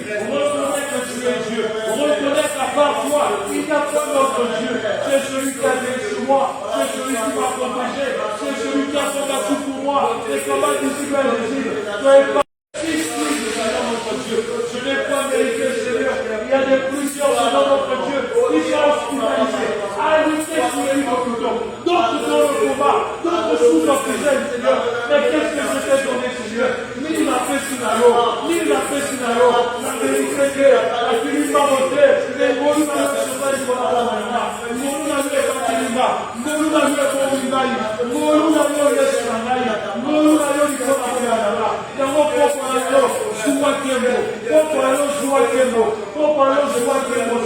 Reconnaître que tu es Dieu. Reconnaître à part toi, il n'y a pas d'autre Dieu. C'est celui qui a veillé sur moi. C'est celui qui m'a protégé. C'est celui qui a combattu pour moi. Les combats du Seigneur Jésus. Tu es pas je n'ai pas mérité, Seigneur. Il y a des plusieurs dans notre Dieu qui sont hospitalisés, arrêtés sous les livres de couteau. D'autres dans le combat, d'autres sous l'oxygène, Seigneur. Mais qu'est-ce que je t'ai donné, Seigneur? Ni la paix Sinalo, ni la paix Sinalo. La vérité que la fini par voter, les mots de la société de la Rwanda, les mots de la Katinga, les mots de la Koringaï, les mots de la Yesanaï, les mots de la Yokola, les mots de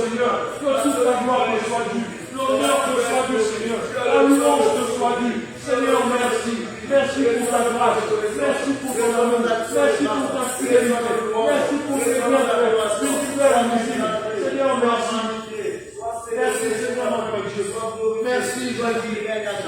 Seigneur, que toute la gloire te soit due, l'honneur te soit due, Seigneur, la louange te soit due. Seigneur, merci. Merci pour ta grâce, merci pour ton amour, merci pour ta fidélité, merci pour tes bienfaits, Seigneur, Seigneur, merci. Merci Seigneur notre Dieu. Merci Jésus.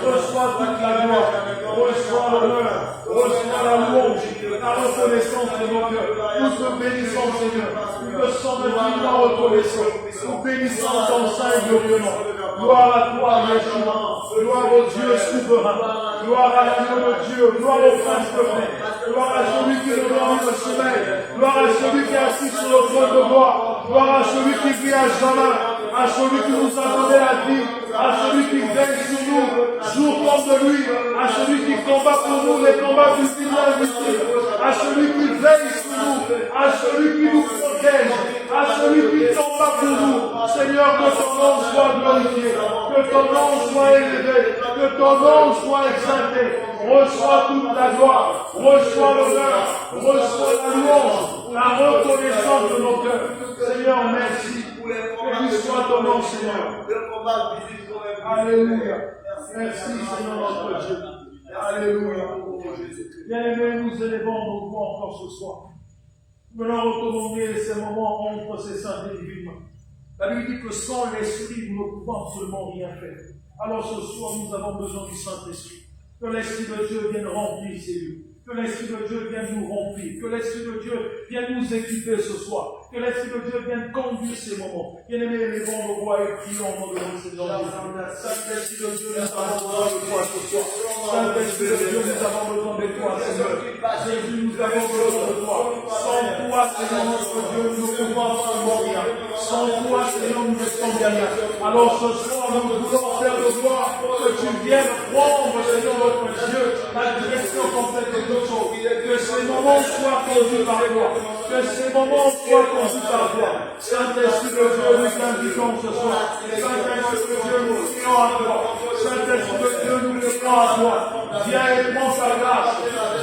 Reçois toute la gloire, reçois l'honneur, reçois la louange, la reconnaissance de nos cœurs. Nous te bénissons Seigneur. Nous te sommes infiniment reconnaissants. Nous bénissons ton saint et glorieux nom. Gloire à toi, Yeshua. Gloire au Dieu souverain. Gloire à l'agneau de Dieu. Gloire au prince de paix. Gloire à celui qui nous donne le sommeil. Gloire à celui qui est assis sur le trône de gloire. Gloire à celui qui vit à jamais. À celui qui nous a donné la vie, à celui qui veille sur nous, jour comme de nuit, à celui qui combat pour nous les combats du Seigneur invisible, à celui qui veille sur nous, à celui qui nous protège, à celui qui combat pour nous. Seigneur, que ton nom soit glorifié, que ton nom soit élevé, que ton nom soit exalté. Reçois toute la gloire, reçois l'honneur, reçois la louange, la reconnaissance de nos cœurs. Seigneur, merci. Béni soit ton nom, Seigneur. Alléluia. Merci, Seigneur notre Dieu. Alléluia. Bien-aimés, nous élevons nos voix encore ce soir. Nous allons recommander ces moments entre ces saints et divinement. La Bible dit que sans l'Esprit, nous ne pouvons absolument rien faire. Alors ce soir, nous avons besoin du Saint-Esprit. Que l'Esprit de Dieu vienne remplir ces lieux. Que l'Esprit de Dieu vienne nous remplir. Que l'Esprit de Dieu vienne nous équiper ce soir. Que l'Esprit de Dieu vienne conduire ces moments. Bien-aimés, élevons le roi et prions au nom de notre Seigneur. Saint-Esprit de Dieu, nous avons besoin de toi ce soir. Saint-Esprit de Dieu, nous avons besoin de toi, Seigneur. Jésus, nous avons besoin de toi. Sans toi, Seigneur notre Dieu, nous ne pouvons absolument rien. Sans toi, Seigneur, nous ne sommes rien. Alors ce soir, nous voulons faire de toi que tu viennes prendre, Seigneur notre Dieu, la direction complète de nos choses. Que ces moments soient conduits par toi. Que ces moments soient conduits par toi. Saint-Esprit de Dieu, nous t'invitons ce soir. Saint-Esprit de Dieu, nous prions à toi. Saint-Esprit de Dieu, nous prions à toi. Viens et prends ta place.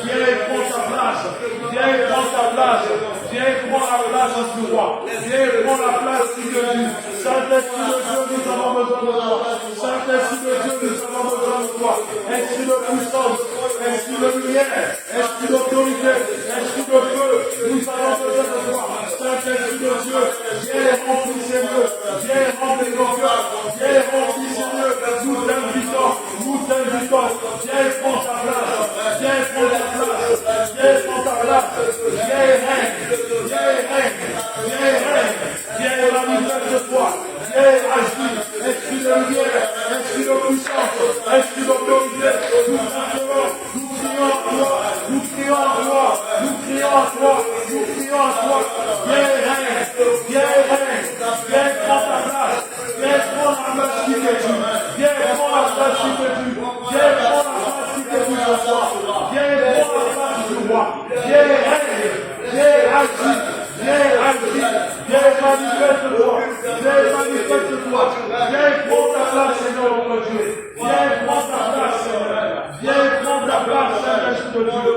Viens et prends ta place. Viens et prends ta place. Viens et prends la place du roi. Viens et prends la place de Dieu. Saint-Esprit de Dieu, nous avons besoin de toi. Saint-Esprit de Dieu, nous avons besoin de toi. Esprit de puissance, esprit de lumière, esprit d'autorité, esprit de feu, nous avons besoin de toi. Saint-Esprit de Dieu, viens et remplis ces lieux, viens et remplis nos cœurs, viens et remplis ces lieux, nous t'invitons, viens et prends ta place, viens et prends ta place, viens et prends ta place, viens et règne, viens et règne, viens et règne, viens et manifeste de toi, viens et agis, esprit de lumière, esprit de puissance, esprit d'autorité, nous t'appelons, nous crions à toi, nous crions à toi, nous crions à toi, nous crions à toi, viens et règne, viens et règne, viens et prends ta place, viens et prends la place qui t'est due, viens et prends la place qui t'est due, viens et prends la place qui t'est due ce soir, viens et prends la place du roi, viens et règne, viens et agis, viens et agis, viens et manifeste-toi, viens et manifeste-toi, viens et prends ta place, Seigneur notre Dieu, viens et prends ta place, Seigneur, viens et prends ta place, Saint-Esprit de Dieu,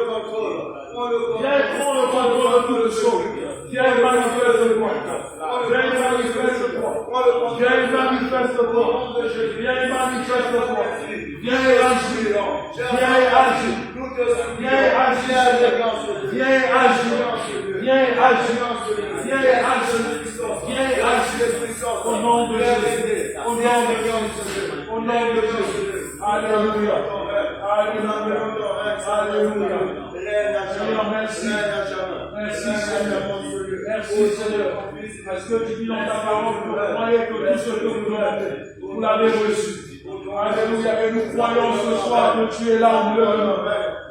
viens et prends le contrôle de toutes choses, viens et manifeste-toi, viens et manifeste-toi, viens et manifeste-toi, viens et manifeste-toi, viens et agis, viens et agis, viens et agis, viens et agis, viens et agis, viens et agis, viens et agis, au nom de Jésus, au nom de Jésus, au nom de Jésus, alléluia, alléluia, alléluia, Seigneur, merci, merci Seigneur, Merci Seigneur. Parce que tu dis dans ta parole, vous croyez que tout ce que vous demandez, vous l'avez reçu. Alléluia. Et nous croyons ce soir que tu es là au milieu de nous.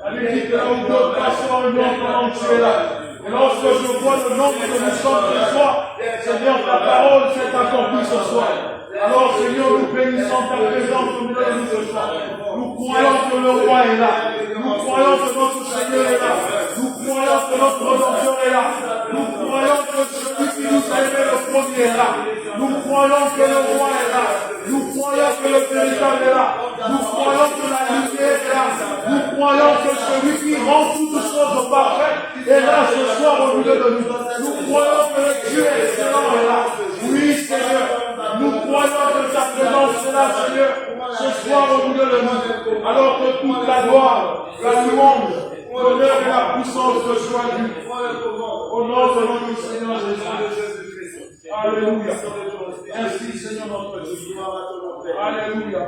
Alléluia. Que là où deux personnes au nom tu es là. Et lorsque je vois le nombre que nous sommes ce soir, Seigneur, ta parole s'est accomplie ce soir. Alors Seigneur, nous bénissons ta présence au milieu de nous ce soir. Nous croyons que le roi est là. Nous croyons que notre Seigneur est là. Nous croyons que notre Rédempteur est là. Nous croyons que celui qui nous a aimé le premier est là. Nous croyons que le roi est là. Nous croyons que le véritable est là. Nous croyons que la lumière est là. Nous croyons que celui qui rend toutes choses parfaites est là ce soir au milieu de nous. Nous croyons que le Dieu excellent est là. Oui, Seigneur. Nous croyons que ta présence est là, Seigneur, ce soir au milieu de nous. Alors que toute la gloire, la louange, l'honneur et la puissance te soient dues. Au nom de notre Seigneur Jésus. Alléluia. Merci Seigneur notre Dieu. Alléluia.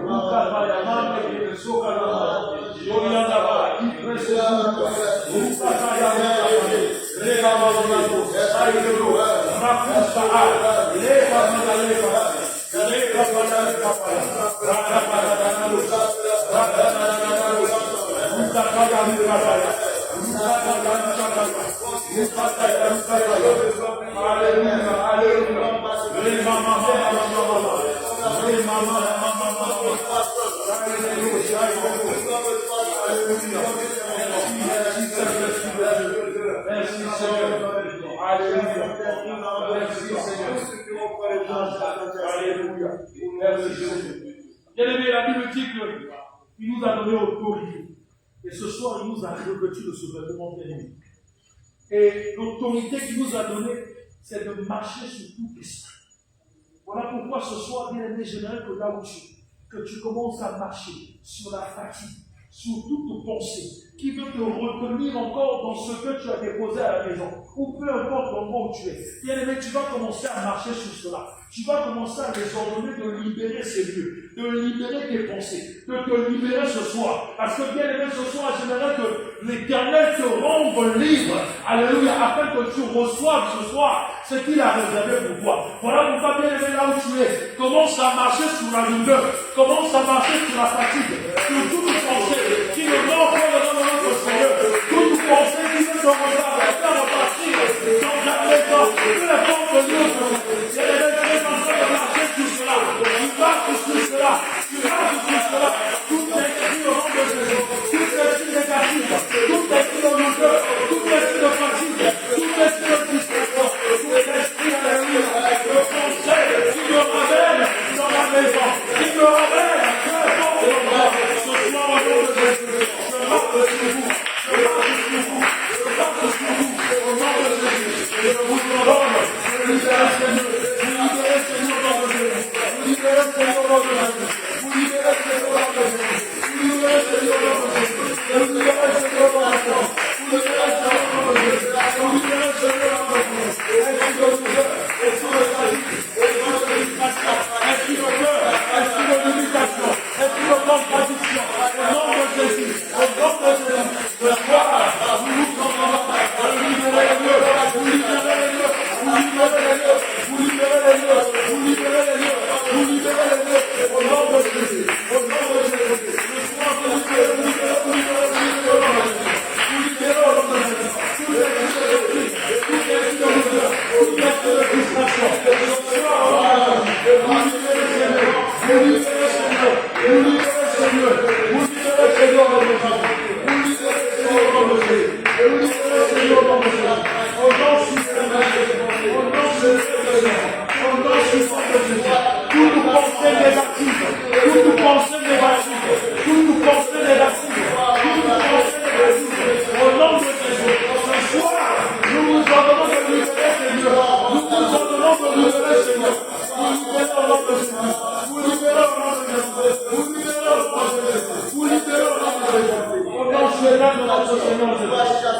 Bien aimé, la Bible dit qu'il nous a donné autorité. Et ce soir, il nous a revêtu de ce vêtement bien-aimé. Et l'autorité qu'il nous a donnée, c'est de marcher sur tout esprit. Voilà pourquoi ce soir, bien-aimé, j'aimerais que là où que tu commences à marcher sur la fatigue, sur toute pensée qui veut te retenir encore dans ce que tu as déposé à la maison, ou peu importe l'endroit où tu es. Bien-aimé, tu vas commencer à marcher sur cela. Tu vas commencer à les ordonner de libérer ces lieux, de libérer tes pensées, de te libérer ce soir. Parce que bien aimé, ce soir, j'aimerais que l'Éternel te rende libre. Alléluia, afin que tu reçoives ce soir ce qu'il a réservé pour toi. Voilà pourquoi, bien aimé, là où tu es, commence à marcher sur la douleur, commence à marcher sur la fatigue, sur toute pensée qui ne va pas le nom de notre Seigneur, toute pensée qui veut te repartir dans la maison, peu importe le lieu. Tu marches sur cela, tout esprit au nom de Jésus, tout esprit négatif, tout esprit de douleur, tout esprit de fatigue, tout esprit de frustration, tout esprit de conseil qui me ramène dans la maison, qui me ramène peu importe l'endroit. Ce soir au nom de Jésus, je marche sur vous, je marche sur vous, je marche sur vous, au nom de Jésus, je vous ordonne, je libère Seigneur, je libère Seigneur dans le Jésus. Vous libérez Seigneur dans le Jésus. Vous libérez Seigneur dans le Jésus. Vous libérez Seigneur dans le Jésus. Vous libérez Seigneur dans le Jésus. Vous libérez Seigneur dans le Jésus. Vous libérez Seigneur dans le Jésus. Esprit de douleur, esprit de fatigue, esprit de frustration, esprit de peur, esprit de limitation, esprit de contradiction. Au nom de Jésus, au nom de Jésus, ce soir, vous nous commandons, vous libérez les lieux, vous libérez les lieux, vous libérez les lieux, vous libérez les lieux, vous libérez les lieux. Vous libérez les lieux au nom de Jésus. Au nom de Jésus. Le soir, vous libérez, vous libérez, vous libérez, vous libérez au nom de Jésus. Vous libérez au nom de Jésus. Tout esprit de repli, tout esprit de douleur, tout esprit de frustration. Ce soir, au nom de Jésus. Vous libérez Seigneur. Vous libérez Seigneur. Vous libérez Seigneur. Vous libérez Seigneur au nom de Jésus. Vous libérez Seigneur au nom de Jésus. Vous libérez Seigneur au nom de Jésus. Au nom suprême de Jésus. Au nom suprême de Jésus. Au nom suprême de Jésus. Toute pensée négative, toute pensée négative, toute pensée négative, toute pensée négative, au nom de Jésus, ce soir, nous nous ordonnons de libérer Seigneur, nous nous ordonnons de libérer Seigneur, vous libérez au nom de Jésus, vous libérez au nom de Jésus, vous libérez au nom de Jésus, vous libérez au nom de Jésus, au nom suprême de notre Seigneur Jésus,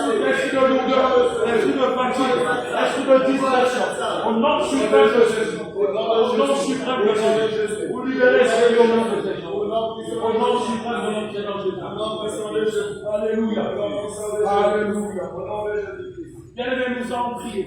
tout esprit de lourdeur, esprit de fatigue, esprit de distraction, au nom suprême de Jésus. Au nom suprême de Jésus, vous libérez Seigneur au nom de Jésus. Au nom suprême de notre Seigneur Jésus. Alléluia. Alléluia. Bien aimé, nous allons prier.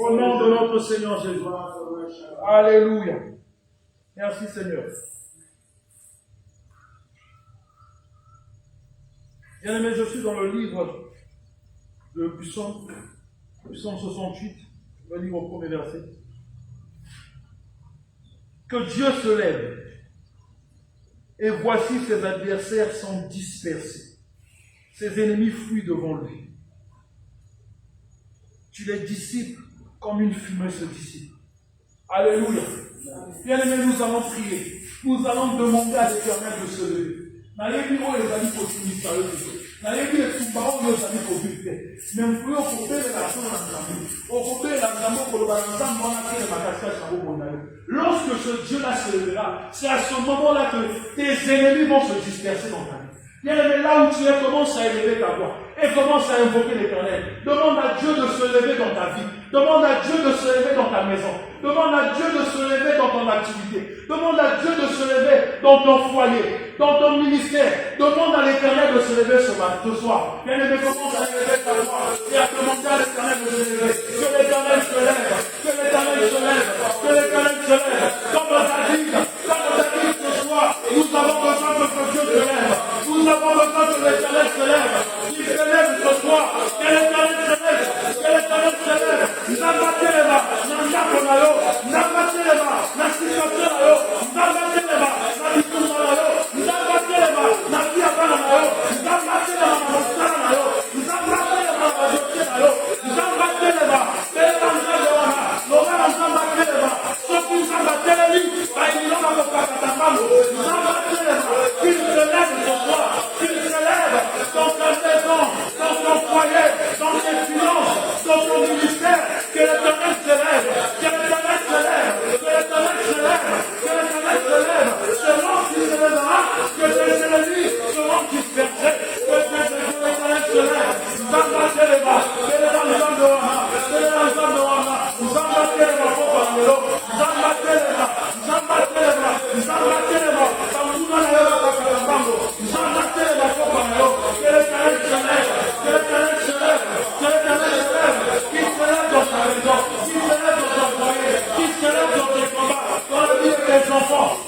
Au nom de notre Seigneur Jésus. Alléluia. Merci Seigneur. Bien-aimés, je suis dans le livre de Psaume 68, le livre au premier verset. Que Dieu se lève, et voici ses adversaires sont dispersés. Ses ennemis fuient devant lui. Tu les dissipes comme une fumée se dissipe. Alléluia. Bien-aimés, nous allons prier. Nous allons demander à l'Éternel de se lever. N'allez pas les amis pour finir. N'allez pas les sous-parents nos amis pour vivre. Mais vous pouvez occuper les relations dans l'amour. Occuper l'amour pour le balançant, moi, la macasse, lorsque ce Dieu-là se lèvera, c'est à ce moment-là que tes ennemis vont se disperser dans ta vie. Bien-aimé, là où tu es, commence à élever ta voix et commence à invoquer l'Éternel. Demande à Dieu de se lever dans ta vie. Demande à Dieu de se lever dans ta maison. Demande à Dieu de se lever dans ton activité. Demande à Dieu de se lever dans ton foyer, dans ton ministère. Demande à l'Éternel de se lever ce soir. Bien-aimé, commence à élever ta voix et à demander à l'Éternel de se lever. Que l'Éternel se lève. Que l'Éternel se lève. Que l'Éternel se lève. Comme David ce soir, nous avons besoin que Dieu se lève. Nous avons besoin que l'Éternel se lève. Il se lève ce soir. Que l'Éternel se lève. Que l'Éternel se lève. N'abattez les mains. N'abattez les mains. N'abattez les mains. La situation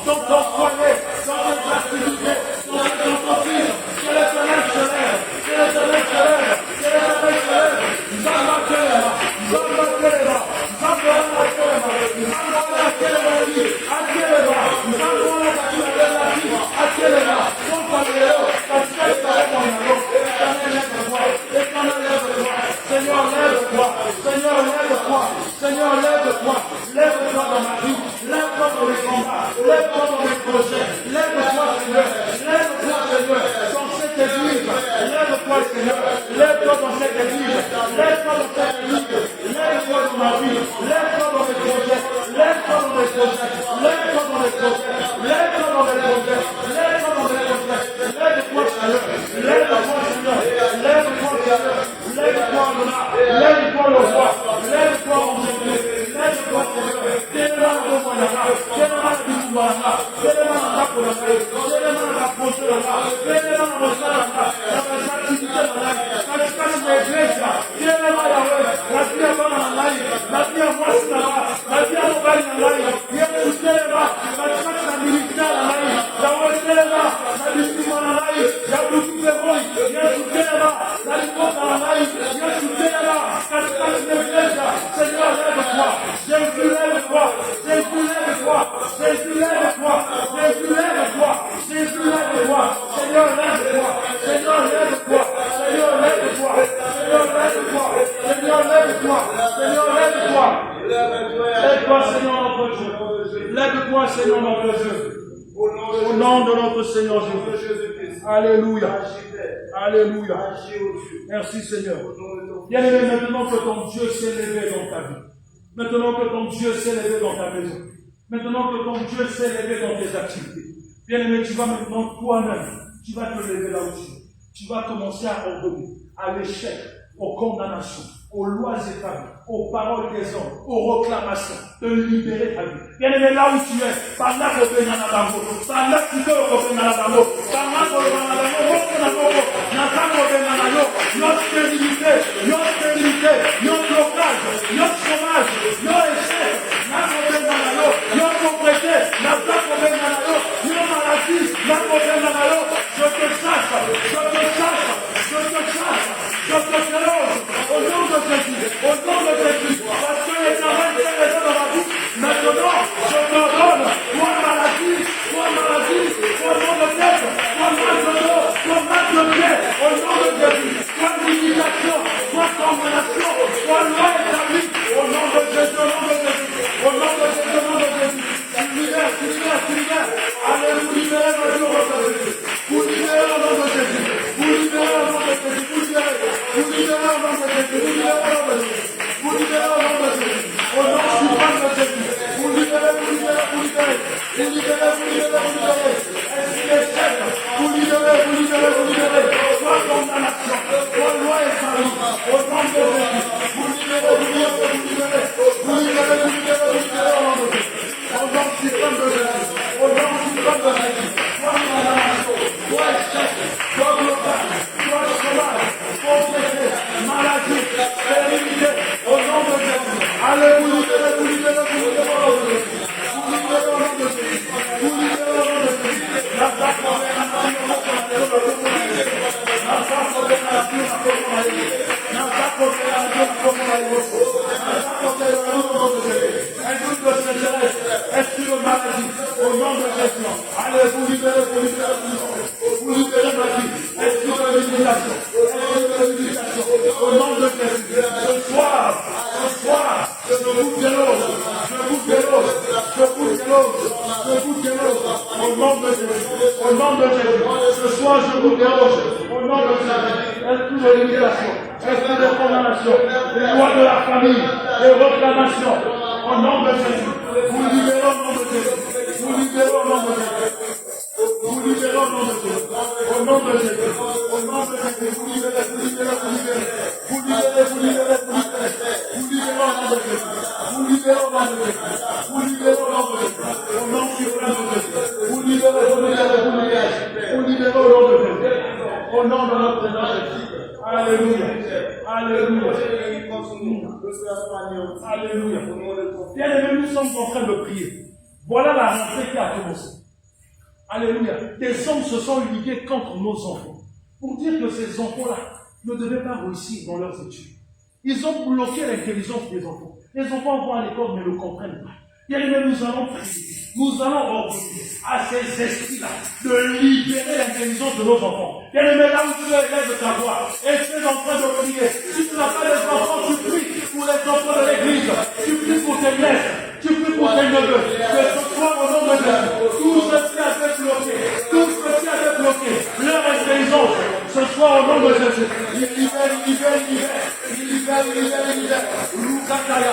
dans ton foyer, dans tes activités, dans tes entreprises. Que l'Éternel se lève, que l'Éternel se lève, que l'Éternel se lève. Zamba Kelema, Zamba Kelema, Zamba Kelema, Zamba Kelema, Akelema, Zamba Kelema, son palero, parce que c'est ton nom. Éternel, lève-toi, Seigneur, lève-toi, Seigneur, lève-toi, Seigneur, lève-toi, lève-toi dans ma vie, lève-toi dans les combats, lève-toi dans les projets, lève-toi, Seigneur, lève-toi, Seigneur, dans cette église, lève-toi, Seigneur, lève-toi dans cette église, lève-toi dans cette église, lève-toi dans ma vie, lève-toi dans les projets, lève-toi dans les projets, lève-toi dans les projets, lève-toi dans les projets, lève-toi dans les projets, lève-toi, Seigneur, lève-toi, Seigneur, lève-toi, Seigneur, lève-toi, lève-toi le roi, lève-toi mon Dieu, lève-toi, Seigneur, tellement de moyens, tellement de mouvements, tellement de rapports, tellement de rapports, tellement de ressources, la activité de la vie, la vie de l'église, tellement la vie à voir dans la vie, la vie à voir sur la vie, la vie à voir dans la vie, il y a tout tellement, la vie à militaire dans la vie, la vie tellement, la vie dans la vie, il y a tout le monde, il y a tout tellement, la vie dans la vie, il y a tout tellement, la vie de l'église, Seigneur, lève-toi, Jésus, lève-toi, Jésus, lève-toi, Jésus, lève-toi, Jésus, lève-toi, Jésus, lève-toi, Seigneur, lève-toi, Seigneur, lève-toi, Seigneur, lève-toi, Seigneur, lève-toi, Seigneur, lève-toi, Seigneur, lève-toi, lève-toi, Seigneur, notre Dieu, lève-toi, Seigneur, notre Dieu, au nom de notre Seigneur Jésus. Alléluia, alléluia, merci Seigneur. Bien-aimé, maintenant que ton Dieu s'est levé dans ta vie, maintenant que ton Dieu s'est levé dans ta maison, maintenant que ton Dieu s'est levé dans tes activités, bien-aimé, tu vas maintenant toi-même, tu vas te lever là où tu es. Tu vas commencer à ordonner à l'échec, aux condamnations, aux lois établies, aux paroles des hommes, aux réclamations, de libérer ta vie. Bien-aimé, là où tu es, par là que tu es dans la bango, par là que tu es dans la bango, par là que tu es dans la bango, notre stérilité, notre blocage, notre chômage, notre échec, notre pauvreté, notre maladie, je te chasse, je te déloge, au nom de Jésus, parce que l'Éternel s'est levé dans ma vie. Maintenant, je te donne, toi maladie, toi nom de tête, toi mal de dos, toi mal de pied, au nom de Jésus, toi limitation, toi condamnation, toi loi établie, au nom de Jésus, au nom de Jésus, au nom de Jésus, au nom de Jésus. Tu libères, allez vous libérer dans le nom de Jésus, vous libérez au nom de Jésus, vous libérez au nom de Jésus, vous libérez au nom de Jésus, vous libérez au nom de Jésus, vous libérez au nom de Jésus, au nom suprême de Jésus, vous libérez, esprit d'échec, vous libérez, soit condamnation, soit loi établie, au nom de Jésus, vous libérez, au nom de Jésus, au nom suprême de Jésus, soit condamnation, soit échec, soit blocage, soit chômage, pauvreté, maladie, stérilité, au nom de Jésus. Allez, vous libérez au nom de Jésus. Esprit de maladie, au nom de Jésus. Allez, vous libérez ma vie. Esprit de limitation, au nom de Jésus. Ce soir, je vous déloge, au nom de Jésus. Ce soir, je vous déloge, au nom de Jésus. Esprit de limitation, esprit de condamnation, les lois de la famille, les réclamations, au nom de Jésus. Vous libérez au nom de Jésus. Vous libérez au nom de Jésus. Vous libérez au nom de Jésus. Au nom de Jésus. Au nom de Jésus. Vous libérez. Vous libérez au nom de Jésus. Vous libérez au nom de Jésus. Vous libérez au nom de Jésus. Au nom suprême de Jésus. Vous libérez au nom de Jésus. Au nom de notre Seigneur Jésus. Alléluia. Alléluia. Bien aimé, nous sommes en train de prier. Voilà la rentrée qui a commencé. Alléluia. Des hommes se sont ligués contre nos enfants pour dire que ces enfants-là ne devaient pas réussir dans leurs études. Ils ont bloqué l'intelligence des enfants. Les enfants vont à l'école mais ne comprennent pas. Bien aimé, nous allons prier. Nous allons ordonner à ces esprits-là de libérer l'intelligence de nos enfants. Bien aimé, là où tu es, lève ta voix. Et tu es en train de prier. Si tu n'as pas les enfants, tu pries pour les enfants de l'église. Tu pries pour tes nièces. Tu pries pour tes neveux. Que ce soit au nom de Jésus. Tout ce qui avait bloqué, tout ce qui avait bloqué leur intelligence, ce soit au nom de Jésus. Il libère. Rukataya.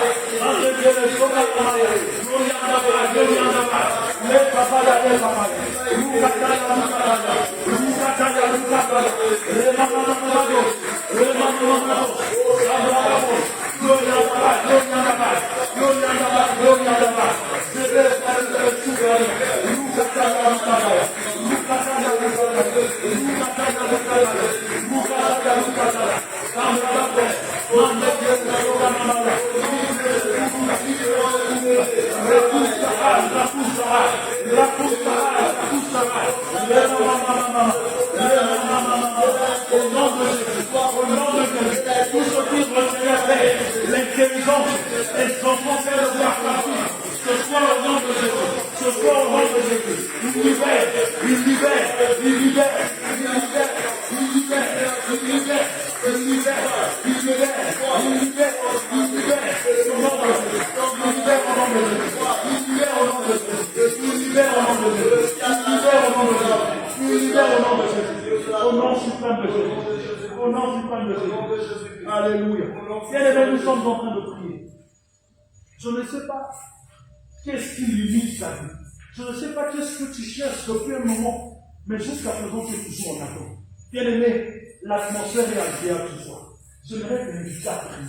Tout ce qui retenait l'intelligence des enfants fait le voir partir. Ce soir au nom de Jésus. Ce soir au nom de Jésus. Il libère. Au nom suprême de Jésus. Au nom suprême de Jésus. Alléluia. Bien-aimés, nous sommes en train de prier. Je ne sais pas qu'est-ce qui limite ta vie. Je ne sais pas qu'est-ce que tu cherches depuis un moment, mais jusqu'à présent, tu es toujours en attente. Bien-aimé, l'atmosphère est agréable ce soir. J'aimerais t'inviter à prier.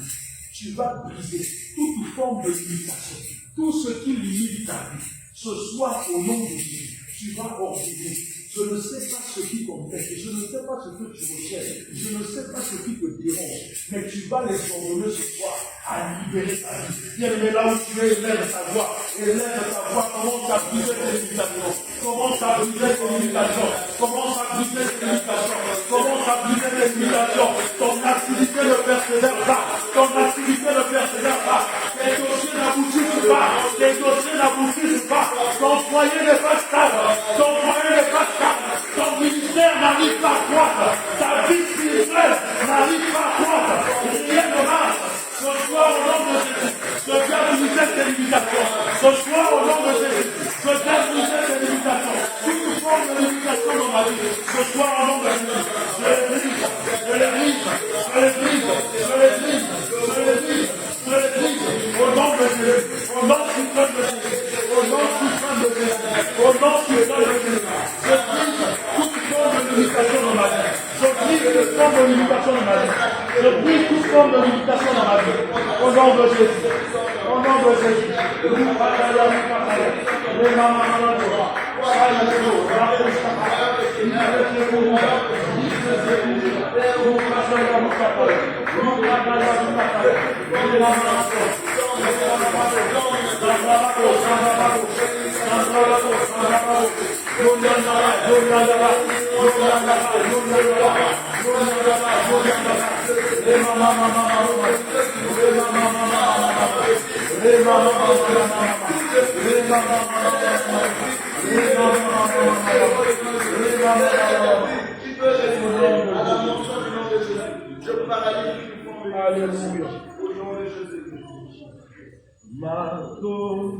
Tu vas briser toute forme de limitation. Tout ce qui limite ta vie. Ce soir, au nom de Jésus, tu vas ordonner. Je ne sais pas ce qui t'empêche, je ne sais pas ce que tu recherches, je ne sais pas ce qui te dérange, mais tu vas les ordonner ce soir à libérer ta vie. Bien-aimé, là où tu es, élève ta voix, commence à briser tes limitations, commence à briser tes limitations, commence à briser tes limitations, commence à briser tes limitations. Ton activité ne persévère pas, ton activité ne persévère pas, tes dossiers n'aboutissent pas, tes dossiers n'aboutissent pas, ton foyer n'est pas stable, ton foyer n'est pas stable. Ton ministère n'arrive pas à croître. Ta vie spirituelle n'arrive pas à croître. Rien ne marche. Ce soir, au nom de Jésus, je viens briser tes limitations. Ce soir, au nom de Jésus, je viens briser tes limitations. Toute forme de limitation dans ma vie. Ce soir, au nom de Jésus, je les brise. Au nom de Jésus, au nom suprême de Jésus, au nom suprême de Jésus, au nom suprême de Jésus. Je brise toute forme de limitation dans ma vie. Je brise toute forme de limitation dans ma vie. Je brise toute forme de limitation dans ma vie. Au nom de Jésus. Au nom de Jésus. Je paralyse une forme de alléluia. Au nom de Jésus. Madonna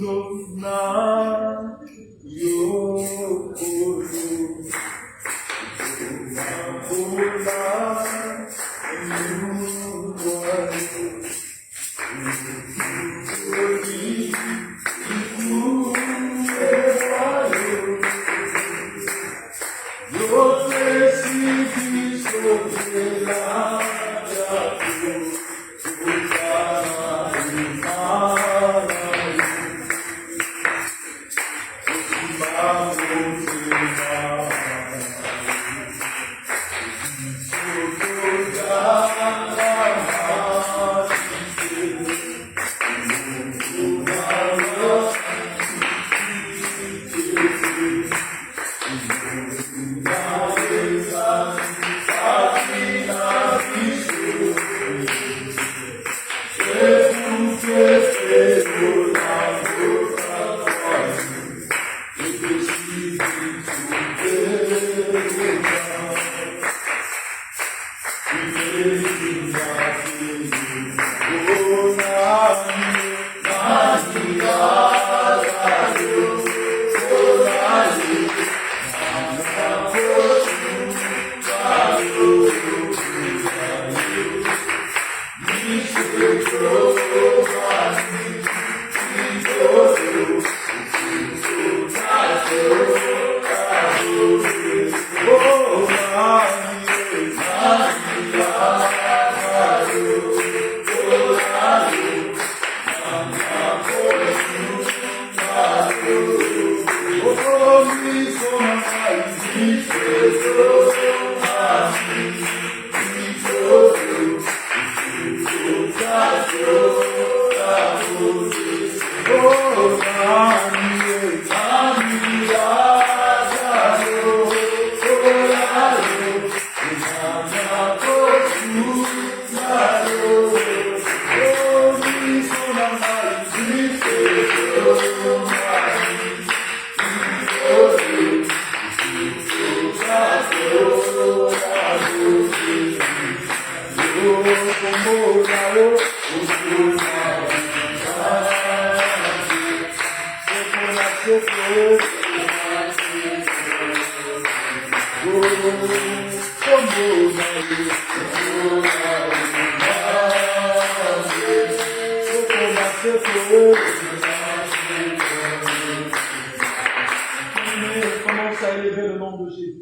Commence à élever le nom de Jésus.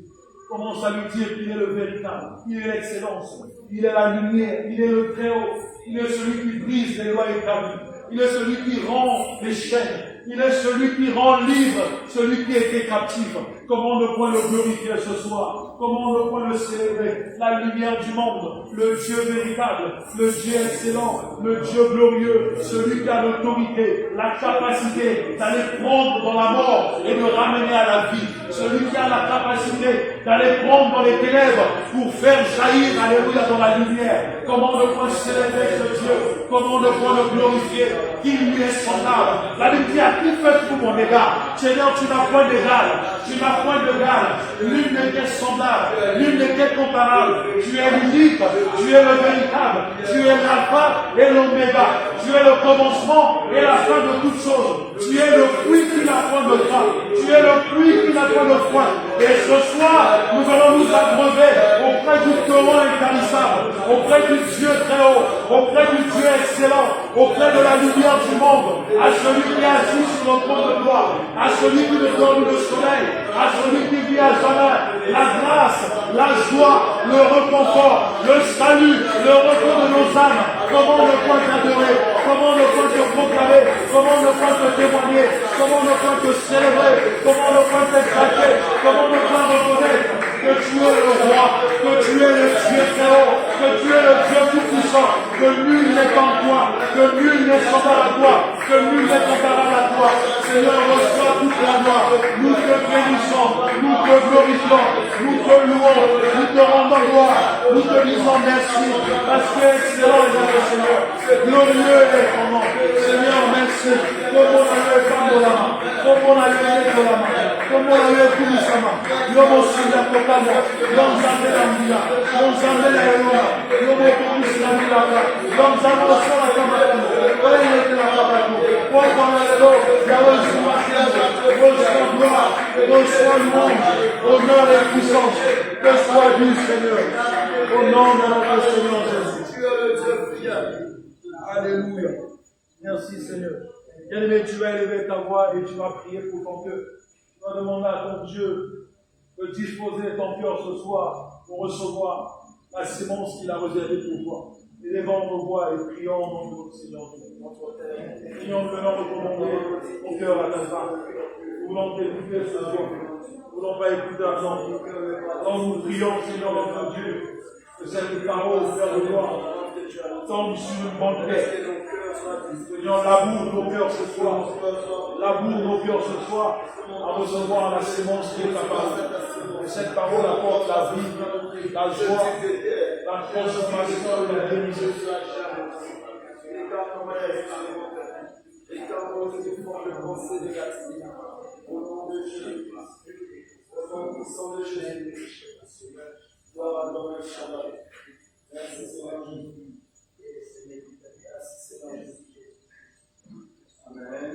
Commence à lui dire qu'il est le véritable, il est l'excellence, il est la lumière, il est le Très-Haut, il est celui qui brise les lois établies, il est celui qui rend les chaînes, il est celui qui rend libre celui qui était captif. Comment ne point le glorifier ce soir? Comment ne point le célébrer? La lumière du monde, le Dieu véritable, le Dieu excellent, le Dieu glorieux, celui qui a l'autorité, la capacité d'aller prendre dans la mort et de ramener à la vie, celui qui a la capacité d'aller prendre dans les ténèbres pour faire jaillir, alléluia, dans la lumière. Comment ne point célébrer ce Dieu? Comment ne point le glorifier? Qu'il lui est semblable. La Bible dit, à qui fais-tu mon égard? Seigneur, tu n'as point d'égal, tu n'as point d'égal, l'une n'est qu'est semblable, l'une n'est qu'est comparable. Tu es l'unique, tu es le véritable, tu es l'alpha et l'oméga, tu es le commencement et la fin de toutes choses. Tu es le fruit qui n'a point de fin, tu es le fruit qui n'a point de fin. Et ce soir, nous allons nous abreuver auprès du torrent intarissable, auprès du Dieu très haut, auprès du Dieu excellent, auprès de la lumière du monde, à celui qui est assis sur le trône de gloire, à celui qui ne donne le soleil, à celui qui vit à jamais, la grâce, la joie, le réconfort, le salut, le repos de nos âmes. Comment ne point t'adorer? Comment ne point te proclamer? Comment ne point te témoigner? Comment ne point te célébrer? Comment ne point t'exalter? Comment ne point reconnaître que tu es le roi, que tu es le Dieu très haut, que tu es le Dieu tout-puissant, que nul n'est en toi, que nul n'est semblable à toi, que nul n'est comparable à toi. Seigneur, reçois toute la gloire. Nous te bénissons, nous te glorifions, nous te louons, nous te rendons gloire, nous te disons merci, parce que excellent est notre Seigneur. Glorieux est ton nom. Seigneur, merci. Comme on a eu Pandolama, comme on a eu Pandolama, comme on a eu Kumisama, Yomo Sanda Kokama, Yom Zande Lambia, Yom Zande Layola, Yomo Kumisama Laka, Yom Zande Sola Kamakano, Oye de la Kabako, Wapanalo, Yahweh Sumakano, reçois gloire, reçois louange, honneur et puissance, que soit dû Seigneur, au nom de notre Seigneur Jésus. Tu es le Dieu fidèle. Alléluia. Merci Seigneur. Bien-aimé, tu vas élever ta voix et tu vas prier pour ton cœur. Tu vas demander à ton Dieu de disposer ton cœur ce soir pour recevoir la sémence qu'il a réservée pour toi. Élevons nos voix et prions au nom de notre Seigneur. Prions venant de commander ton cœur à ta femme. Nous voulons t'écouter ce soir. Nous ne voulons pas écouter un homme. Quand nous prions, Seigneur notre Dieu, que cette parole, Père de gloire, tombe sur une bonne paix. Seigneur, laboure nos cœurs ce soir. Laboure nos cœurs ce soir à recevoir la sémence qui est ta parole. Et cette parole apporte la vie, la joie, la transformation et la guérison. Au nom de Jésus. au sang de Jésus. Gloire à toi, Shabbat. Merci Seigneur Jésus. Merci Seigneur Jésus. Amen.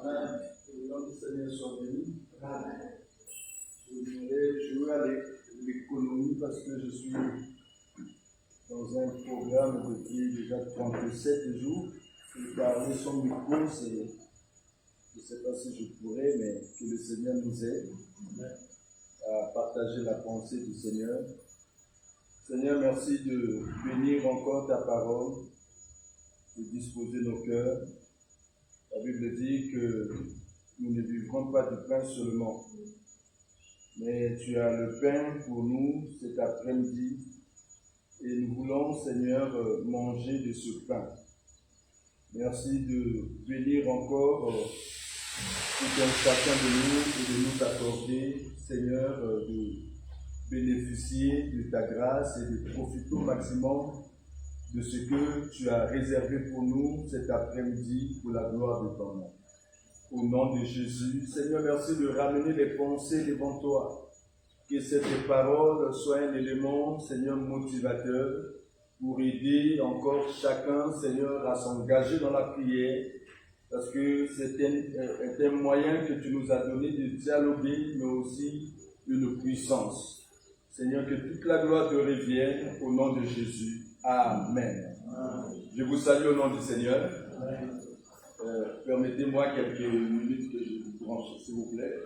Amen. Que le nom du Seigneur soit béni. Amen. Je veux aller de l'économie parce que je suis dans un programme depuis déjà 37 jours. Je parler son micro, je ne sais pas si je pourrais, mais que le Seigneur nous aide à partager la pensée du Seigneur. Seigneur, merci de bénir encore ta parole, de disposer nos cœurs. La Bible dit que nous ne vivrons pas du pain seulement, mais tu as le pain pour nous cet après-midi et nous voulons, Seigneur, manger de ce pain. Merci de bénir encore tout un chacun de nous et de nous accorder, Seigneur, de bénéficier de ta grâce et de profiter au maximum de ce que tu as réservé pour nous cet après-midi pour la gloire de ton nom. Au nom de Jésus, Seigneur, merci de ramener les pensées devant toi. Que cette parole soit un élément, Seigneur, motivateur pour aider encore chacun, Seigneur, à s'engager dans la prière, parce que c'est un moyen que tu nous as donné de dialoguer, mais aussi une puissance. Seigneur, que toute la gloire te revienne au nom de Jésus. Amen. Je vous salue au nom du Seigneur. Permettez-moi quelques minutes que je vous branche, s'il vous plaît.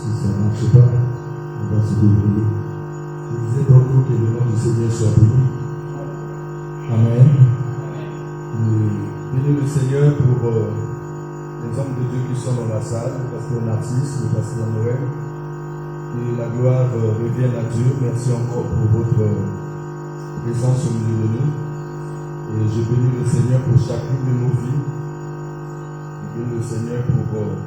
si ça ne marche pas, on va se débrouiller. Je disais tantôt que le nom du Seigneur soit béni. Amen. Et bénis le Seigneur pour les hommes de Dieu qui sont dans la salle, le pasteur Narcisse, le pasteur Noël. Et la gloire revienne à Dieu. Merci encore pour votre présence au milieu de nous. Et je bénis le Seigneur pour chacune de nos vies. Je bénis le Seigneur pour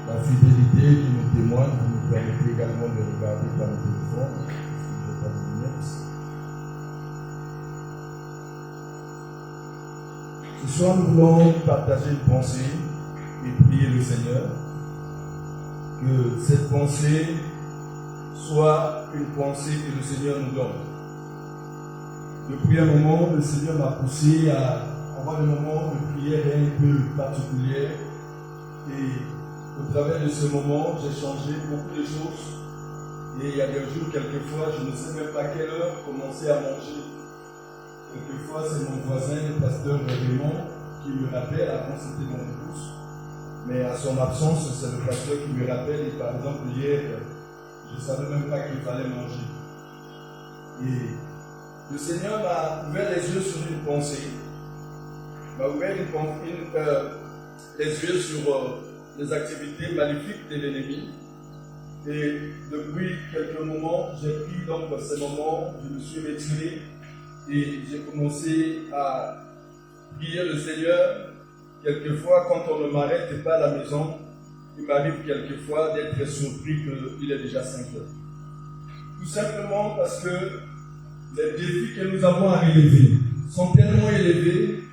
la fidélité qui nous témoigne, qui nous permet également de regarder par le téléphone. Je n'ai pas de lunettes. Ce soir, nous voulons partager une pensée et prier le Seigneur. Que cette pensée soit une pensée que le Seigneur nous donne. Depuis un moment, le Seigneur m'a poussé à avoir des moments de prière un peu particuliers. Et au travers de ce moment, j'ai changé beaucoup de choses. Et il y a des jours, quelquefois, je ne sais même pas à quelle heure commencer à manger. Quelquefois, c'est mon voisin, le pasteur Raymond, qui me rappelle, avant c'était mon épouse. Mais à son absence, c'est le pasteur qui me rappelle. Et par exemple, hier, je ne savais même pas qu'il fallait manger. Et le Seigneur m'a ouvert les yeux sur une pensée. M'a ouvert les yeux sur les activités maléfiques de l'ennemi. Et depuis quelques moments, j'ai pris donc ces moments, je me suis retiré et j'ai commencé à prier le Seigneur. Quelquefois, quand on ne m'arrête pas à la maison, il m'arrive quelquefois d'être surpris qu'il est déjà 5 heures. Tout simplement parce que les défis que nous avons à relever sont tellement élevés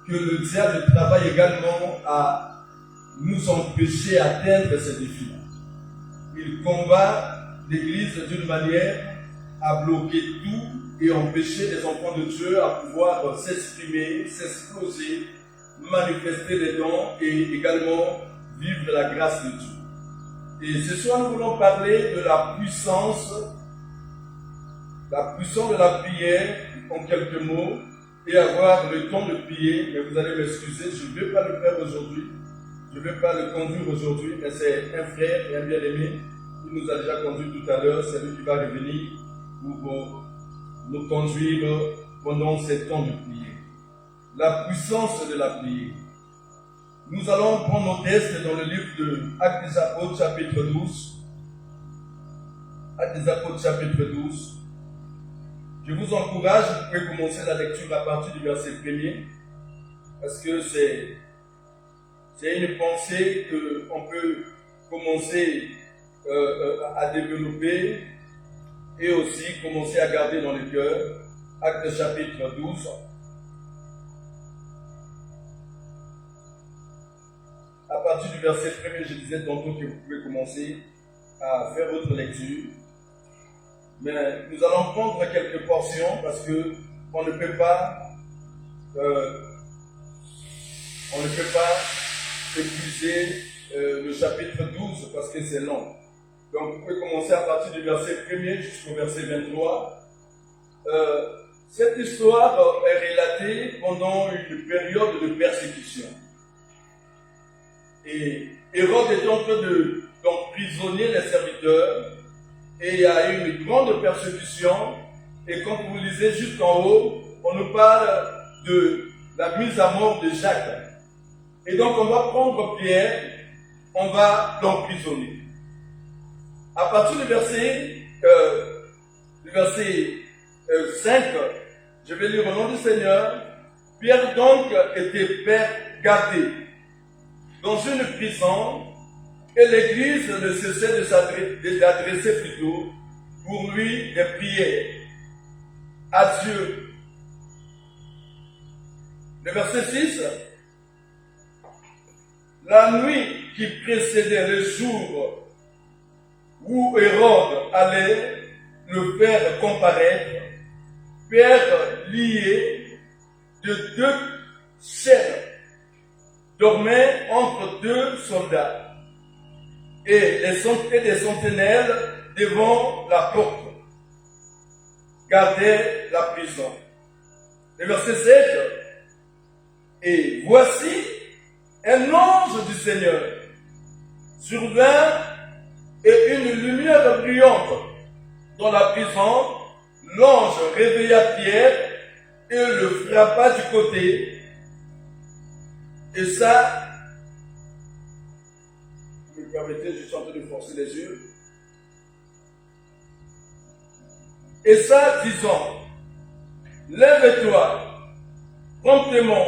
que le diable travaille également à nous empêcher d'atteindre ces défis-là. Il combat l'Église d'une manière à bloquer tout et empêcher les enfants de Dieu à pouvoir s'exprimer, s'exposer, manifester les dons et également vivre la grâce de Dieu. Et ce soir, nous voulons parler de la puissance de la prière en quelques mots et avoir le temps de prier. Mais vous allez m'excuser, je ne vais pas le faire aujourd'hui. Je ne vais pas le conduire aujourd'hui, mais c'est un frère et un bien-aimé qui nous a déjà conduit tout à l'heure. C'est lui qui va revenir pour nous conduire pendant ces temps de prière. La puissance de la prière. Nous allons prendre nos textes dans le livre de Actes des Apôtres, chapitre 12. Actes des Apôtres, chapitre 12. Je vous encourage, vous pouvez commencer la lecture à partir du verset 1er, parce que c'est une pensée qu'on peut commencer à développer et aussi commencer à garder dans le cœur. Actes chapitre 12. À partir du verset 1er, je disais tantôt que vous pouvez commencer à faire votre lecture. Mais nous allons prendre quelques portions parce que on ne peut pas épuiser le chapitre 12 parce que c'est long. Donc vous pouvez commencer à partir du verset 1er jusqu'au verset 23. Cette histoire est relatée pendant une période de persécution. Et Hérode est en train d'emprisonner les serviteurs. Et il y a eu une grande persécution. Et quand vous lisez juste en haut, on nous parle de la mise à mort de Jacques. Et donc on va prendre Pierre, on va l'emprisonner. À partir du verset 5, je vais lire au nom du Seigneur. Pierre donc était gardé dans une prison. Et l'Église ne cessait d'adresser plutôt pour lui des prières à Dieu. Le verset 6. La nuit qui précédait le jour où Hérode allait le faire comparaître, Pierre, lié de 2 chaînes, dormait entre 2 soldats. Et des sentinelles devant la porte gardaient la prison. Le verset 7. Et voici un ange du Seigneur survint et une lumière brillante dans la prison. L'ange réveilla Pierre et le frappa du côté. Et ça, vous me permettez, je suis en train de forcer les yeux. Et ça, disant, lève-toi, promptement,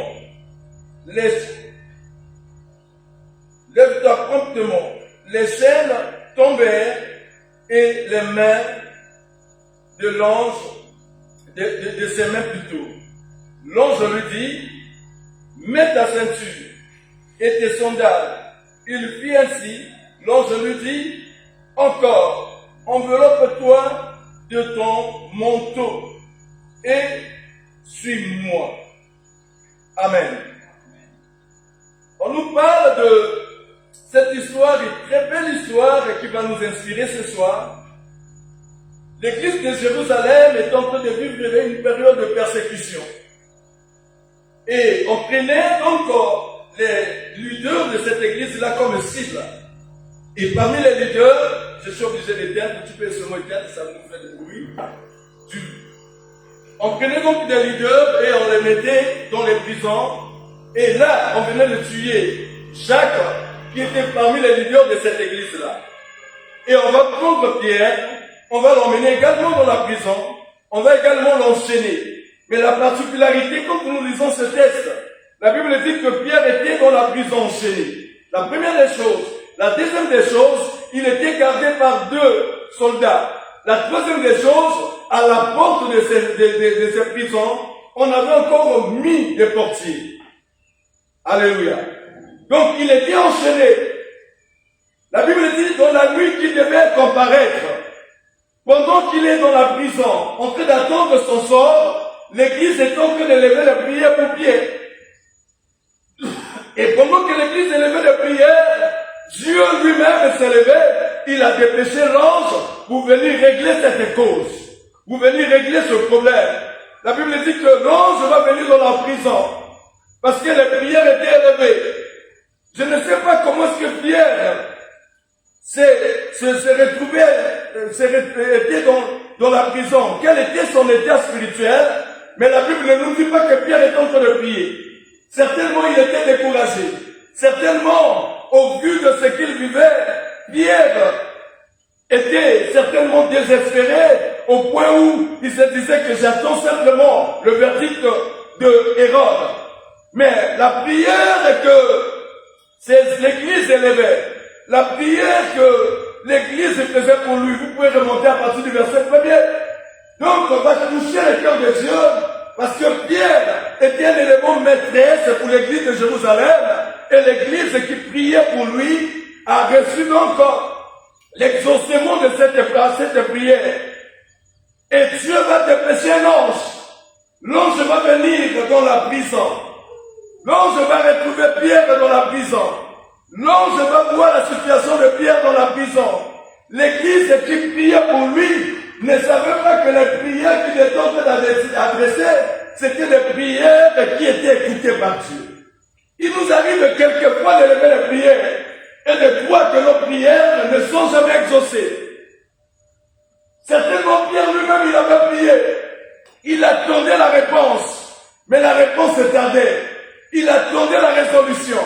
lève-toi promptement. Les chaînes tombèrent et les mains de l'ange, de ses mains plutôt. L'ange lui dit, mets ta ceinture et tes sandales. Il fit ainsi. L'ange lui dit, encore, enveloppe-toi de ton manteau et suis-moi. Amen. On nous parle de cette histoire, une très belle histoire qui va nous inspirer ce soir. L'église de Jérusalem est en train de vivre une période de persécution. Et on prenait encore les leaders de cette église-là comme cible. Et parmi les leaders, je suis obligé d'éteindre, tu peux seulement éteindre, ça nous fait du bruit. On prenait donc des leaders et on les mettait dans les prisons. Et là, on venait de tuer Jacques, qui était parmi les leaders de cette église-là. Et on va prendre Pierre, on va l'emmener également dans la prison, on va également l'enchaîner. Mais la particularité, quand nous lisons ce texte, la Bible dit que Pierre était dans la prison enchaîné. La première des choses. La deuxième des choses, il était gardé par 2 soldats. La troisième des choses, à la porte de ces prisons, on avait encore mis des portiers. Alléluia. Donc il était enchaîné. La Bible dit dans la nuit qu'il devait comparaître. Pendant qu'il est dans la prison, en train d'attendre son sort, l'église est en train de lever la prière pour Pierre. Et pendant que l'église élevait la prière, Dieu lui-même s'est levé, il a dépêché l'ange pour venir régler cette cause, pour venir régler ce problème. La Bible dit que l'ange va venir dans la prison, parce que les prières étaient élevées. Je ne sais pas comment est-ce que Pierre était dans la prison, quel était son état spirituel, mais la Bible ne nous dit pas que Pierre était en train de prier. Certainement, il était découragé. Certainement, au vu de ce qu'il vivait, Pierre était certainement désespéré au point où il se disait que j'attends simplement le verdict de Hérode. Mais la prière que l'église élevait, la prière que l'église faisait pour lui, vous pouvez remonter à partir du verset 1er. Donc, on va toucher le cœur de Dieu, parce que Pierre était un élément maîtresse pour l'église de Jérusalem, et l'église qui priait pour lui a reçu donc l'exaucement de cette prière. Et Dieu va dépêcher un ange. L'ange va venir dans la prison. L'ange va retrouver Pierre dans la prison. L'ange va voir la situation de Pierre dans la prison. L'église qui priait pour lui ne savait pas que les prières qu'il était en train d'adresser, c'était des prières qui étaient écoutées par Dieu. Il nous arrive quelquefois d'élever les prières et de croire que nos prières ne sont jamais exaucées. Certainement, Pierre lui-même, il avait prié. Il attendait la réponse, mais la réponse tardait. Il attendait la résolution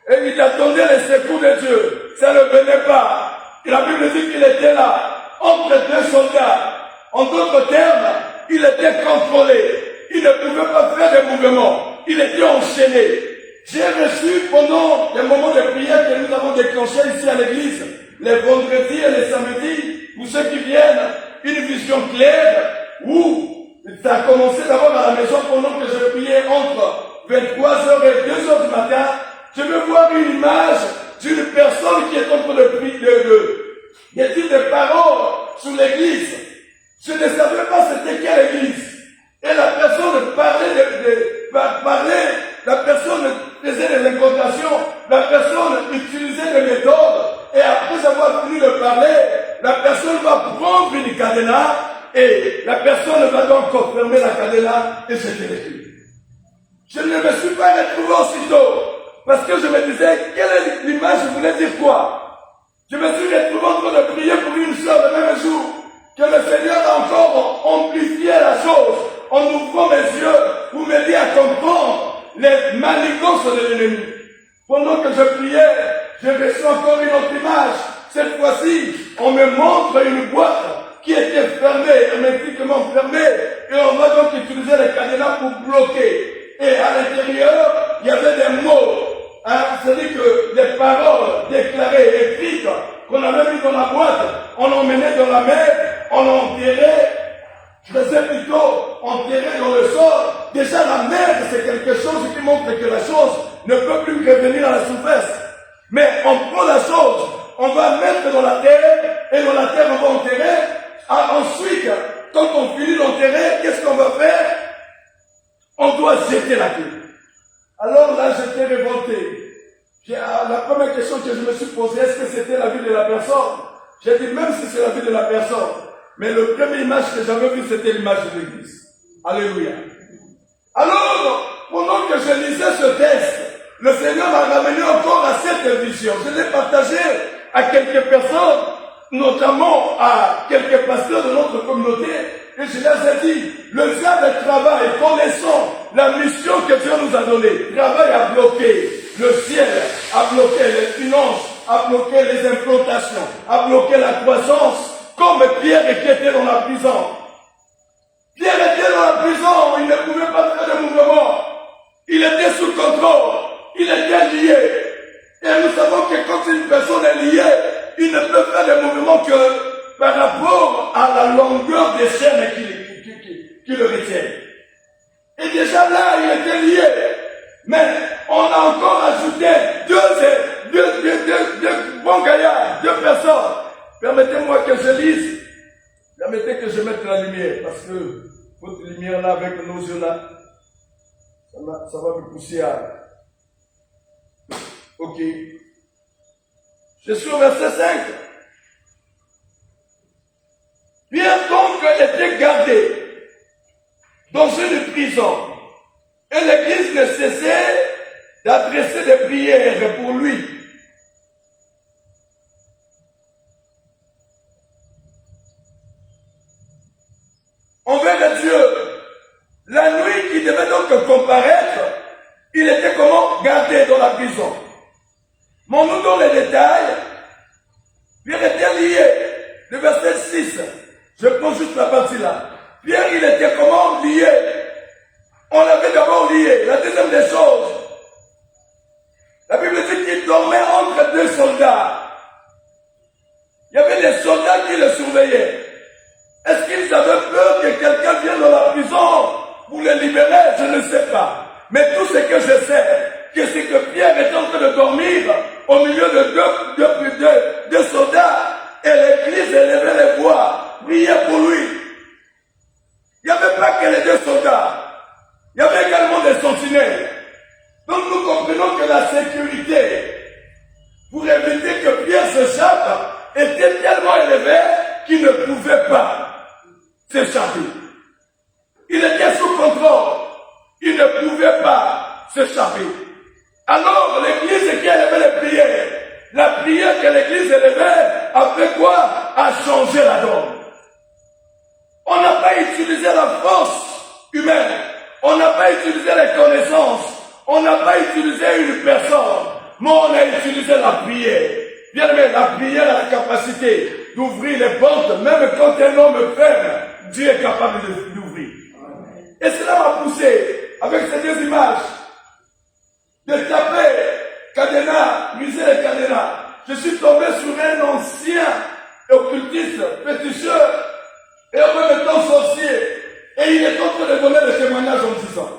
et il attendait les secours de Dieu. Ça ne venait pas. Et la Bible dit qu'il était là, entre 2 soldats. En d'autres termes, il était contrôlé. Il ne pouvait pas faire des mouvements. Il était enchaîné. J'ai reçu pendant les moments de prière que nous avons déclenchés ici à l'église, les vendredis et les samedis, pour ceux qui viennent, une vision claire où ça a commencé d'abord à la maison pendant que je priais entre 23h et 2h du matin. Je veux voir une image d'une personne qui est en train de prier, de dire des paroles sur l'église. Je ne savais pas c'était quelle église. Et la personne parlait, la personne faisait des incantations, la personne utilisait des méthodes, et après avoir fini de parler, la personne va prendre une cadenas, et la personne va donc fermer la cadenas, et c'était les clés. Je ne me suis pas retrouvé aussitôt, parce que je me disais, quelle est l'image, je voulais dire quoi? Je me suis retrouvé en train de prier pour une soeur le même jour, que le Seigneur a encore amplifié la chose, en ouvrant mes yeux pour m'aider à comprendre les manigances de l'ennemi. Pendant que je priais, je reçois encore une autre image. Cette fois-ci, on me montre une boîte qui était fermée, hermétiquement fermée, et on va donc utiliser les cadenas pour bloquer. Et à l'intérieur, il y avait des mots, c'est-à-dire que des paroles déclarées, écrites, qu'on avait mis dans la boîte, on l'emmenait dans la mer, on l'enterrait, je faisais plutôt enterrer dans le sol. Déjà la mer, c'est quelque chose qui montre que la chose ne peut plus revenir à la surface. Mais on prend la chose, on va mettre dans la terre, et dans la terre on va enterrer. Ensuite, quand on finit d'enterrer, qu'est-ce qu'on va faire? On doit jeter la queue. Alors là, j'étais révolté. La première question que je me suis posée, est-ce que c'était la vie de la personne? J'ai dit, même si c'est la vie de la personne, mais le premier image que j'avais vu, c'était l'image de l'église. Alléluia. Alors, pendant que je lisais ce texte, le Seigneur m'a ramené encore à cette vision. Je l'ai partagé à quelques personnes, notamment à quelques pasteurs de notre communauté, et je leur ai dit, le diable travaille, connaissant la mission que Dieu nous a donnée, travaille à bloquer le ciel, à bloquer les finances, à bloquer les implantations, à bloquer la croissance, comme Pierre était dans la prison. Pierre était dans la prison, il ne pouvait pas faire de mouvement. Il était sous contrôle, il était lié. Et nous savons que quand une personne est liée, il ne peut faire de mouvement que par rapport à la longueur des chaînes qui le retiennent. Et déjà là, il était lié. Mais on a encore ajouté deux bons gaillards, deux personnes. Permettez-moi que je lise. Permettez que je mette la lumière. Parce que votre lumière là, avec nos yeux là, ça va me pousser à... Ok. Je suis au verset 5. Pierre donc était gardé dans une prison. Et l'église ne cessait d'adresser des prières pour lui. Envers Dieu, la nuit qui devait donc comparaître, il était comment? Gardé dans la prison. Mais nous dans les détails, Pierre était lié. Le verset 6, je prends juste la partie là. Pierre, il était comment? Lié. On l'avait d'abord lié. La deuxième des choses, la Bible dit qu'il dormait entre deux soldats. Il y avait des soldats qui le surveillaient. Est-ce qu'ils avaient peur que quelqu'un vienne dans la prison pour les libérer? Je ne sais pas. Mais tout ce que je sais, c'est que Pierre était en train de dormir au milieu de deux soldats et l'église élevait les voix, priait pour lui. Il n'y avait pas que les deux soldats. Il y avait également des sentinelles. Donc nous comprenons que la sécurité, pour éviter que Pierre s'échappe, était tellement élevée qu'il ne pouvait pas s'échapper. Il était sous contrôle. Il ne pouvait pas s'échapper. Alors l'église qui élevait les prières, la prière que l'église élevait a fait quoi? A changé la donne. On n'a pas utilisé la force humaine. On n'a pas utilisé les connaissances. On n'a pas utilisé une personne. Mais on a utilisé la prière. Bien aimé, la prière a la capacité d'ouvrir les portes. Même quand un homme ferme, Dieu est capable d'ouvrir. Et cela m'a poussé, avec ces deux images, de taper cadenas, briser les cadenas. Je suis tombé sur un ancien occultiste, féticheur, et en même temps sorcier. Et il est en train de donner le témoignage en disant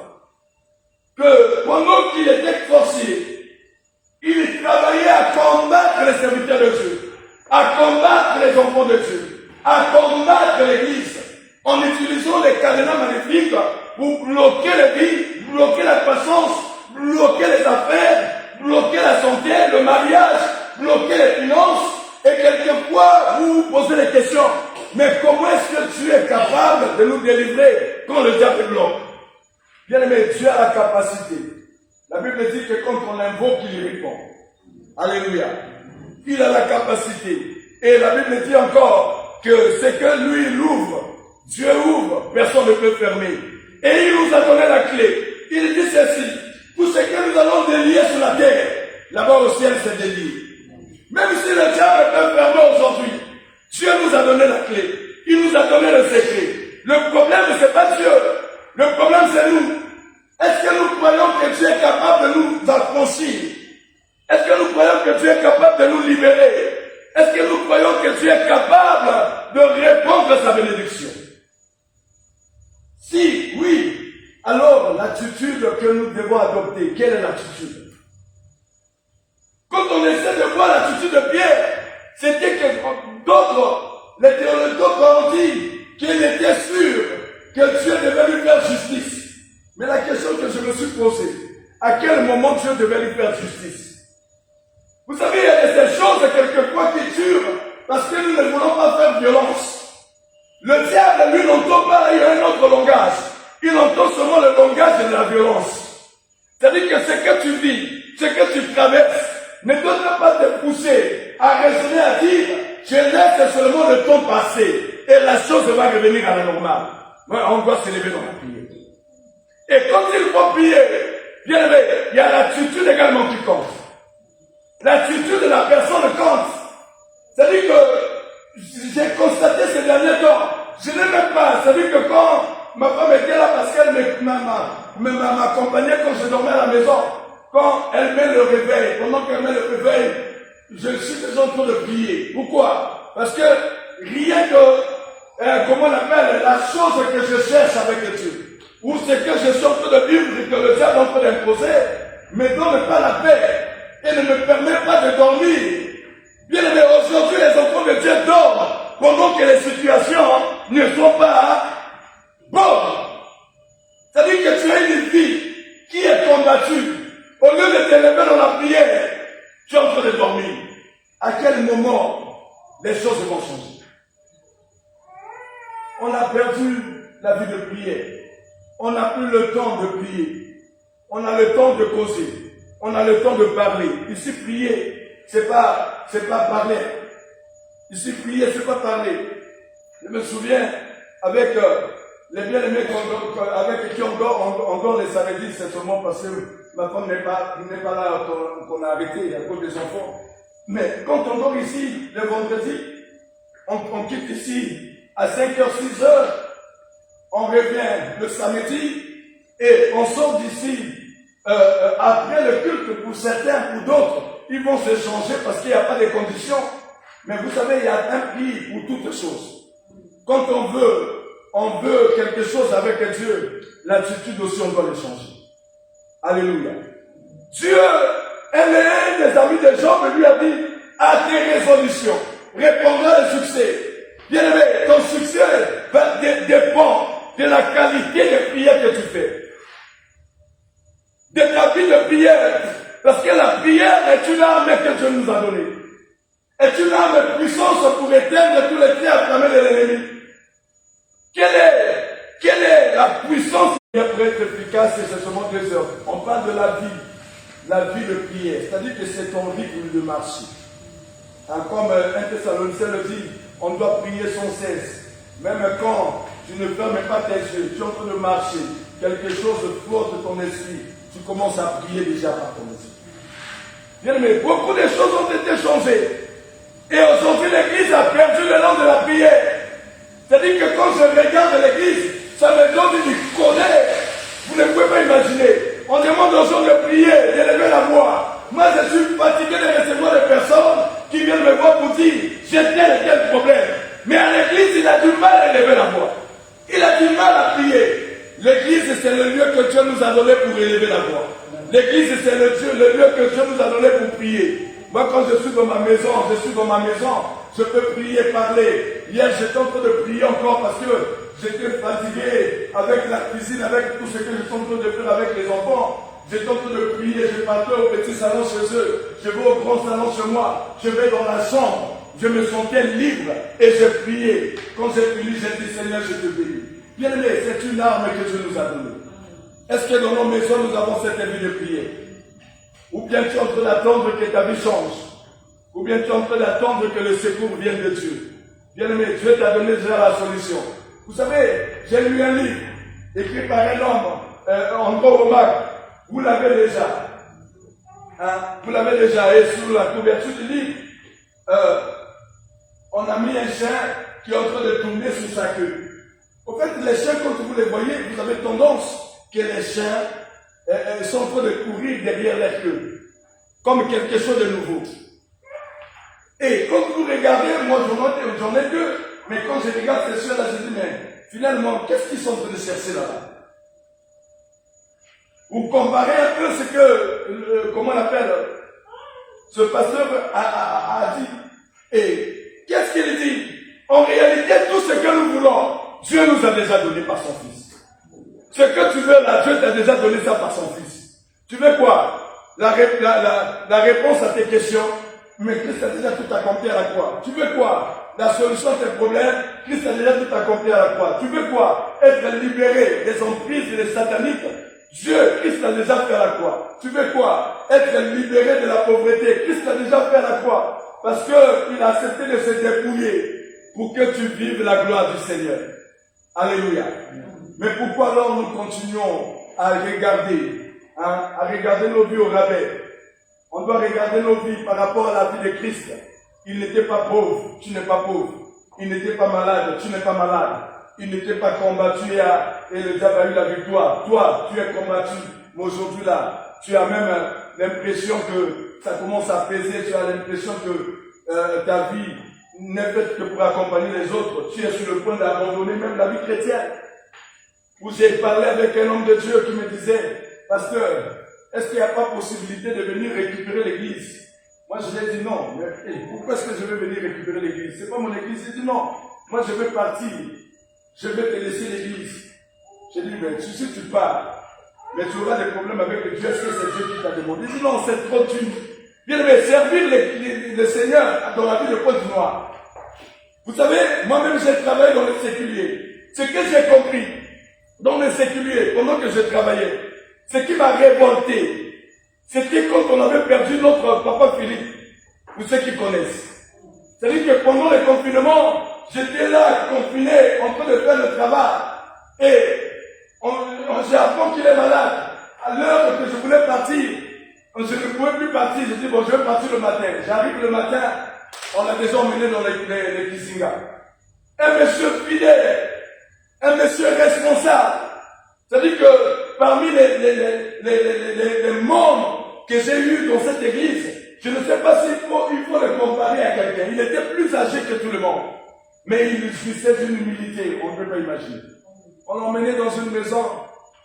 que pendant qu'il était sorcier, il travaillait à combattre les serviteurs de Dieu, à combattre les enfants de Dieu, à combattre l'Église, en utilisant les cadenas magnifiques pour bloquer les vies, bloquer la croissance, bloquer les affaires, bloquer la santé, le mariage, bloquer les finances. Et quelquefois, vous vous posez des questions. Mais comment est-ce que tu es capable de nous délivrer quand le diable bloque? Bien aimé, tu as la capacité. La Bible dit que quand on invoque, il répond. Alléluia. il a la capacité. Et la Bible dit encore que c'est que lui, il ouvre. Dieu ouvre, personne ne peut fermer. Et il nous a donné la clé. Il dit ceci, tout ce que nous allons délier sur la terre, là-bas au ciel, c'est délié. Même si le diable peut fermer aujourd'hui, Dieu nous a donné la clé. Il nous a donné le secret. Le problème, ce n'est pas Dieu. Le problème, c'est nous. Est-ce que nous croyons que Dieu est capable de nous affranchir? Est-ce que nous croyons que Dieu est capable de nous libérer? Est-ce que nous croyons que Dieu est capable de répondre à sa bénédiction? Si oui, alors l'attitude que nous devons adopter, quelle est l'attitude? Quand on essaie de voir l'attitude de Pierre, c'était que d'autres, les théologiens ont dit qu'il était sûr que Dieu devait lui faire justice. Mais la question que je me suis posée, à quel moment Dieu devait lui faire justice? Vous savez, il y a des choses quelquefois qui durent parce que nous ne voulons pas faire violence. Le diable, lui, n'entend pas, il a un autre langage. Il entend seulement le langage de la violence. C'est-à-dire que ce que tu vis, ce que tu traverses, ne doit pas te pousser à raisonner, à dire, je laisse seulement le temps passer et la chose va revenir à la normale. On doit se lever dans la prière. Et quand il faut prier, bien aimé, il y a l'attitude également qui compte. L'attitude de la personne compte. C'est-à-dire que j'ai constaté ces derniers temps, je n'ai même pas, c'est-à-dire que quand ma femme était là parce qu'elle m'accompagnait quand je dormais à la maison, quand elle met le réveil, pendant qu'elle met le réveil, je suis déjà en train de prier. Pourquoi? Parce que rien que, comment on appelle, la chose que je cherche avec Dieu, ou ce que je suis en train de vivre et que le diable est en train d'imposer, me donne pas la paix et ne me permet pas de dormir. Bien aimé, aujourd'hui, les enfants de Dieu dorment pendant que les situations ne sont pas bonnes. C'est-à-dire que tu as une vie qui est combattue. Au lieu de te lever dans la prière, tu es en train de dormir. À quel moment les choses vont changer? On a perdu la vie de prière. On n'a plus le temps de prier. On a le temps de causer. On a le temps de parler. Ici, prier, c'est pas parler. Ici, prier, c'est pas parler. Je me souviens, avec les bien-aimés avec qui on dort les samedis, c'est seulement parce que ma femme n'est pas là qu'on a arrêté à cause des enfants. Mais quand on dort ici, le vendredi, on quitte ici à 5h, 6h, on revient le samedi et on sort d'ici après le culte pour certains, pour d'autres. Ils vont se changer parce qu'il n'y a pas de conditions. Mais vous savez, il y a un prix pour toutes choses. Quand on veut quelque chose avec Dieu, l'attitude aussi, on doit le changer. Alléluia. Dieu, un des amis de Job lui a dit, à tes résolutions, répondra le succès. Bien aimé, ton succès dépend de la qualité de prière que tu fais. De ta vie de prière. Parce que la prière est une arme que Dieu nous a donnée. Est une arme de puissance pour éteindre tous les traits affamés de l'ennemi. Quelle est la puissance pour être efficace? C'est seulement 2 heures. On parle de la vie de prière. C'est-à-dire que c'est ton rythme de marcher. Comme un Thessaloniciens le dit, on doit prier sans cesse. Même quand tu ne fermes pas tes yeux, tu es en train de marcher, quelque chose flotte de ton esprit, tu commences à prier déjà par ton esprit. Bien aimé, beaucoup de choses ont été changées. Et aujourd'hui, l'Église a perdu le nom de la prière. C'est-à-dire que quand je regarde l'Église, ça me donne une colère. Vous ne pouvez pas imaginer. On demande aux gens de prier, d'élever la voix. Moi, je suis fatigué de recevoir des personnes qui viennent me voir pour dire j'ai tel et tel problème. Mais à l'Église, il a du mal à élever la voix. Il a du mal à prier. L'Église, c'est le lieu que Dieu nous a donné pour élever la voix. L'Église, c'est le lieu que Dieu nous a donné pour prier. Moi, quand je suis dans ma maison, je peux prier, parler. Hier, j'étais en train de prier encore parce que j'étais fatigué avec la cuisine, avec tout ce que je suis en train de faire avec les enfants. J'étais en train de prier, je partais au petit salon chez eux, je vais au grand salon chez moi, je vais dans la chambre. Je me sentais libre et j'ai prié. Quand j'ai prié, j'ai dit Seigneur, je te bénis. Bien aimé, c'est une arme que Dieu nous a donnée. Est-ce que dans nos maisons, nous avons cette vie de prière? Ou bien tu es en train d'attendre que ta vie change? Ou bien tu es en train d'attendre que le secours vienne de Dieu. Bien-aimé, Dieu t'a donné déjà la solution. Vous savez, j'ai lu un livre écrit par un homme, Andrew Wommack. Vous l'avez déjà. Hein? Vous l'avez déjà. Et sur la couverture du livre, on a mis un chien qui est en train de tourner sur sa queue. Au fait, les chiens, quand vous les voyez, vous avez tendance que les chiens sont en train de courir derrière la queue. Comme quelque chose de nouveau. Et quand vous regardez, moi j'en ai deux, mais quand je regarde ces chiens-là, je dis, mais finalement, qu'est-ce qu'ils sont en train de chercher là-bas? Vous comparez un peu ce que, comment on appelle, ce pasteur a dit. Et qu'est-ce qu'il dit? En réalité, tout ce que nous voulons, Dieu nous a déjà donné par son Fils. Ce que tu veux là, Dieu t'a déjà donné ça par son Fils. Tu veux quoi? La réponse à tes questions, mais Christ a déjà tout accompli à la croix. Tu veux quoi? La solution à tes problèmes, Christ a déjà tout accompli à la croix. Tu veux quoi? Être libéré des emprises et des sataniques. Dieu, Christ a déjà fait à la croix. Tu veux quoi? Être libéré de la pauvreté. Christ a déjà fait à la croix. Parce qu'il a accepté de se dépouiller pour que tu vives la gloire du Seigneur. Alléluia. Mais pourquoi alors nous continuons à regarder nos vies au rabais? On doit regarder nos vies par rapport à la vie de Christ. Il n'était pas pauvre, tu n'es pas pauvre. Il n'était pas malade, tu n'es pas malade. Il n'était pas combattu et le diable a eu la victoire. Toi, tu es combattu. Mais aujourd'hui là, tu as même l'impression que ça commence à peser. Tu as l'impression que ta vie n'est faite que pour accompagner les autres. Tu es sur le point d'abandonner même la vie chrétienne. Où j'ai parlé avec un homme de Dieu qui me disait, pasteur, est-ce qu'il n'y a pas possibilité de venir récupérer l'église? Moi, je lui ai dit non. Mais pourquoi est-ce que je veux venir récupérer l'église? C'est pas mon église. Il dit non. Moi, je veux partir. Je vais te laisser l'église. J'ai dit, mais si tu pars, mais tu auras des problèmes avec Dieu. Est-ce que c'est Dieu qui t'a demandé? Il dit non, c'est trop dur. Bien aimé, servir le Seigneur dans la vie de Pointe Noire. Vous savez, moi-même, j'ai travaillé dans le séculier. Ce que j'ai compris dans le séculier, pendant que je travaillais, ce qui m'a révolté, c'était quand on avait perdu notre papa Philippe, pour ceux qui connaissent. C'est-à-dire que pendant le confinement, j'étais là, confiné, en train de faire le travail. Et j'ai appris qu'il est malade. À l'heure que je voulais partir, je ne pouvais plus partir. J'ai dit, bon, je vais partir le matin. J'arrive le matin, on l'a déjà emmené dans les Kisinga. Un monsieur fidèle, un monsieur responsable. C'est-à-dire que parmi les membres que j'ai eus dans cette église, je ne sais pas s'il faut le comparer à quelqu'un. Il était plus âgé que tout le monde. Mais il jouissait d'une humilité, on ne peut pas imaginer. On l'a emmené dans une maison,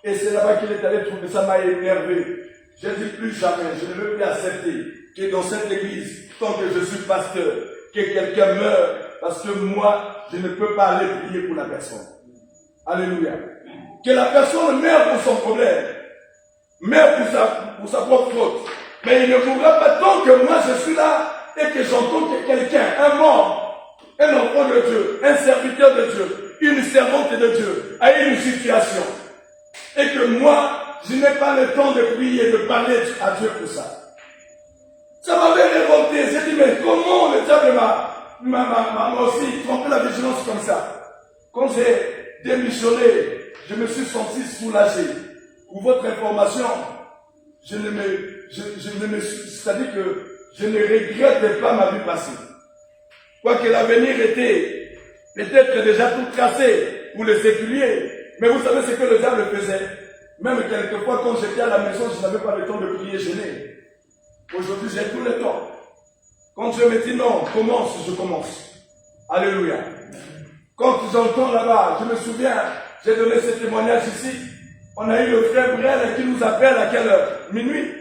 et c'est là-bas qu'il est allé trouver, ça m'a énervé. J'ai dit plus jamais, je ne veux plus accepter que dans cette église, tant que je suis pasteur, que quelqu'un meure, parce que moi, je ne peux pas aller prier pour la personne. Alléluia. Que la personne meure pour son problème, meure pour sa propre faute. Mais il ne mourra pas tant que moi je suis là et que j'entends que quelqu'un, un mort, un enfant de Dieu, un serviteur de Dieu, une servante de Dieu, a eu une situation. Et que moi, je n'ai pas le temps de prier, de parler à Dieu pour ça. Ça m'avait révolté. J'ai dit, mais comment le diable m'a aussi trompé la vigilance comme ça? Quand j'ai démissionné, je me suis senti soulagé. Pour votre information, c'est-à-dire que je ne regrette pas ma vie passée. Quoique l'avenir était peut-être déjà tout tracé pour les séculiers. Mais vous savez ce que le diable faisait? Même quelquefois, quand j'étais à la maison, je n'avais pas le temps de prier gêné. Aujourd'hui, j'ai tout le temps. Quand Dieu me dit non, commence, je commence. Alléluia. Quand j'entends là-bas, je me souviens, j'ai donné ce témoignage ici. On a eu le frère Briel qui nous appelle à quelle heure? Minuit.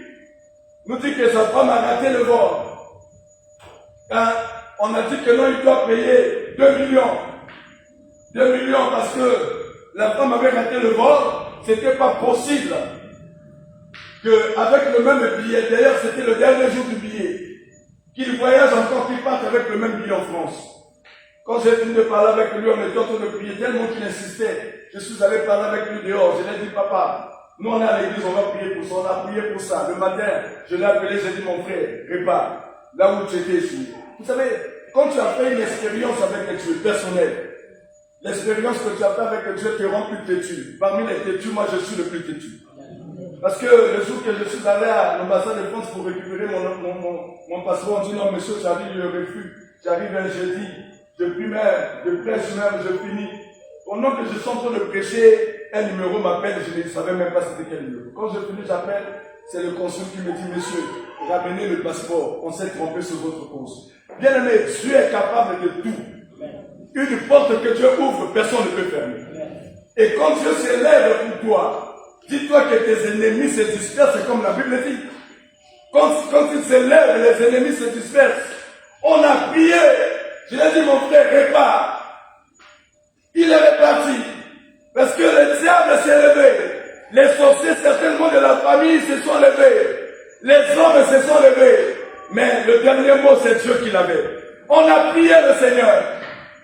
Nous dit que sa femme a raté le vol. Hein? On a dit que non, il doit payer 2 millions. 2 millions parce que la femme avait raté le vol. C'était pas possible qu'avec le même billet, d'ailleurs c'était le dernier jour du billet, qu'il voyage encore, qu'il parte avec le même billet en France. Quand j'ai fini de parler avec lui, on était en train de prier tellement qu'il insistait. Je suis allé parler avec lui dehors. Je lui ai dit, papa, nous on est à l'église, on va prier pour ça. On a prié pour ça. Le matin, je l'ai appelé, j'ai dit, mon frère, prépare. là où tu étais échoué. Vous savez, quand tu as fait une expérience avec Dieu personnelle, l'expérience que tu as fait avec Dieu te rend plus têtu. Parmi les têtus, moi je suis le plus têtu. Parce que le jour que je suis allé à l'ambassade de France pour récupérer mon passeport, on dit non monsieur, j'arrive le refus, j'arrive un jeudi, je prêche même, je finis. Pendant que je suis en train de prêcher, un numéro m'appelle, je ne savais même pas c'était quel numéro. Quand je finis, j'appelle, c'est le consul qui me dit, monsieur, ramenez le passeport, on s'est trompé sur votre cause. Bien aimé, Dieu est capable de tout. Une porte que Dieu ouvre, personne ne peut fermer. Et quand Dieu s'élève pour toi, dis-toi que tes ennemis se dispersent, comme la Bible dit. Quand il s'élève, les ennemis se dispersent. On a prié. Je l'ai dit, mon frère, répare. Il est reparti. Parce que le diable s'est levé. Les sorciers, certainement de la famille, se sont levés. Les hommes se sont levés. Mais le dernier mot, c'est Dieu qui l'avait. On a prié le Seigneur.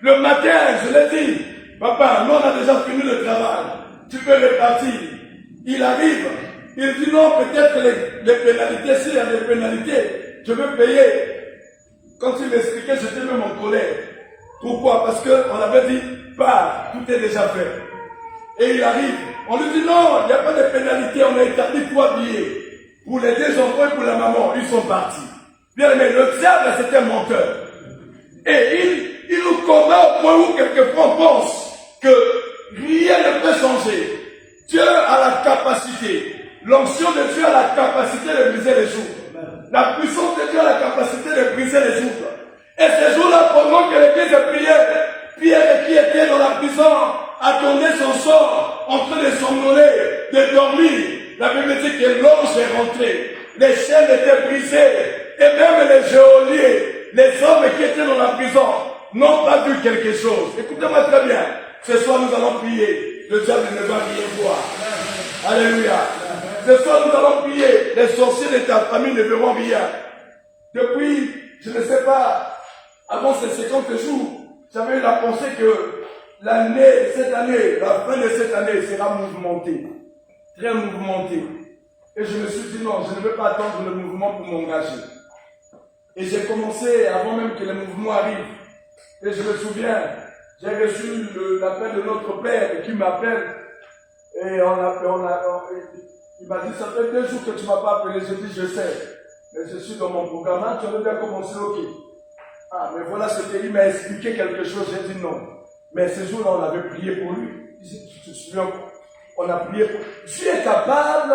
Le matin, je l'ai dit, papa, nous on a déjà fini le travail. Tu peux repartir. Il arrive. Il dit non, peut-être les pénalités, s'il y a des pénalités, je veux payer. Quand il m'expliquait, j'étais même en colère. Pourquoi? Parce qu'on avait dit, pars, tout est déjà fait. Et il arrive. On lui dit non, il n'y a pas de pénalité, on a établi 3 billets. Pour les 2 enfants et pour la maman, ils sont partis. Bien aimé, le diable, c'était un menteur. Et il nous combat au point où quelquefois on pense que rien ne peut changer. Dieu a la capacité. L'onction de Dieu a la capacité de briser les jours. La puissance de Dieu a la capacité de briser les jours. Et ces jours-là, pendant que l'église priait, Pierre qui était dans la prison attendait son sort, en train de somnoler, de dormir. La Bible dit que l'ange est rentré. Les chaînes étaient brisées. Et même les geôliers, les hommes qui étaient dans la prison, n'ont pas vu quelque chose. Écoutez-moi très bien. Ce soir, nous allons prier. Le diable ne va rien voir. Alléluia. Ce soir, nous allons prier. Les sorciers de ta famille ne verront rien. Depuis, je ne sais pas, avant ces 50 jours, j'avais eu la pensée que cette année, la fin de cette année sera mouvementée. Très mouvementée. Et je me suis dit non, je ne veux pas attendre le mouvement pour m'engager. Et j'ai commencé avant même que le mouvement arrive. Et je me souviens, j'ai reçu l'appel de notre père qui m'appelle. Et il m'a dit, ça fait 2 jours que tu ne m'as pas appelé. J'ai dit, je sais. Mais je suis dans mon programme. Tu avais bien commencé, ok. Ah, mais voilà ce qu'il m'a expliqué quelque chose. J'ai dit non. Mais ce jour-là, on avait prié pour lui. Tu te souviens, on a prié pour lui. Dieu est capable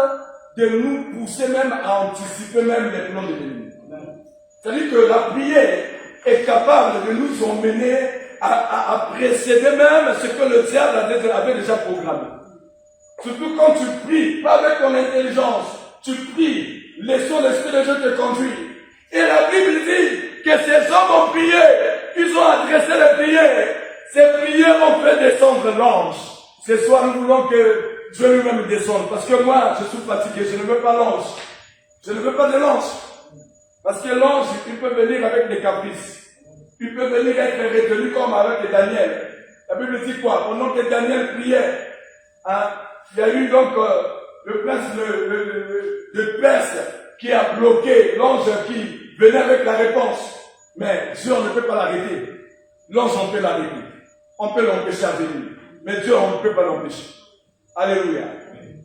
de nous pousser même à anticiper même les plans de l'ennemi. C'est-à-dire que la prière est capable de nous emmener à précéder même ce que le diable avait déjà programmé. Surtout quand tu pries, pas avec ton intelligence, tu pries, laissons l'Esprit de Dieu te conduire. Et la Bible dit que ces hommes ont prié, ils ont adressé les prières. Ces prières ont fait descendre l'ange. Ce soir, nous voulons que Dieu lui-même descende. Parce que moi, je suis fatigué, je ne veux pas l'ange. Je ne veux pas de l'ange. Parce que l'ange, il peut venir avec des caprices. Il peut venir être retenu comme avec Daniel. La Bible dit quoi? Pendant que Daniel priait, il y a eu donc le prince de Perse qui a bloqué l'ange qui venait avec la réponse. Mais Dieu, on ne peut pas l'arrêter. L'ange, on peut l'arrêter. On peut l'empêcher à venir. Mais Dieu, on ne peut pas l'empêcher. Alléluia.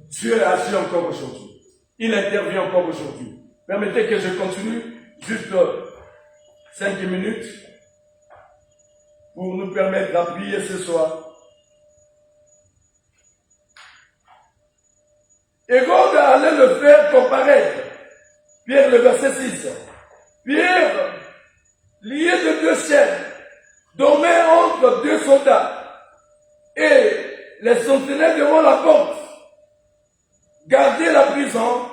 Dieu agit encore aujourd'hui. Il intervient encore aujourd'hui. Permettez que je continue juste 5 minutes pour nous permettre d'appuyer ce soir. Hérode allait le faire comparaître. Pierre, le verset 6. Pierre, lié de 2 chaînes, dormait entre 2 soldats. Et les sentinelles devant la porte gardaient la prison.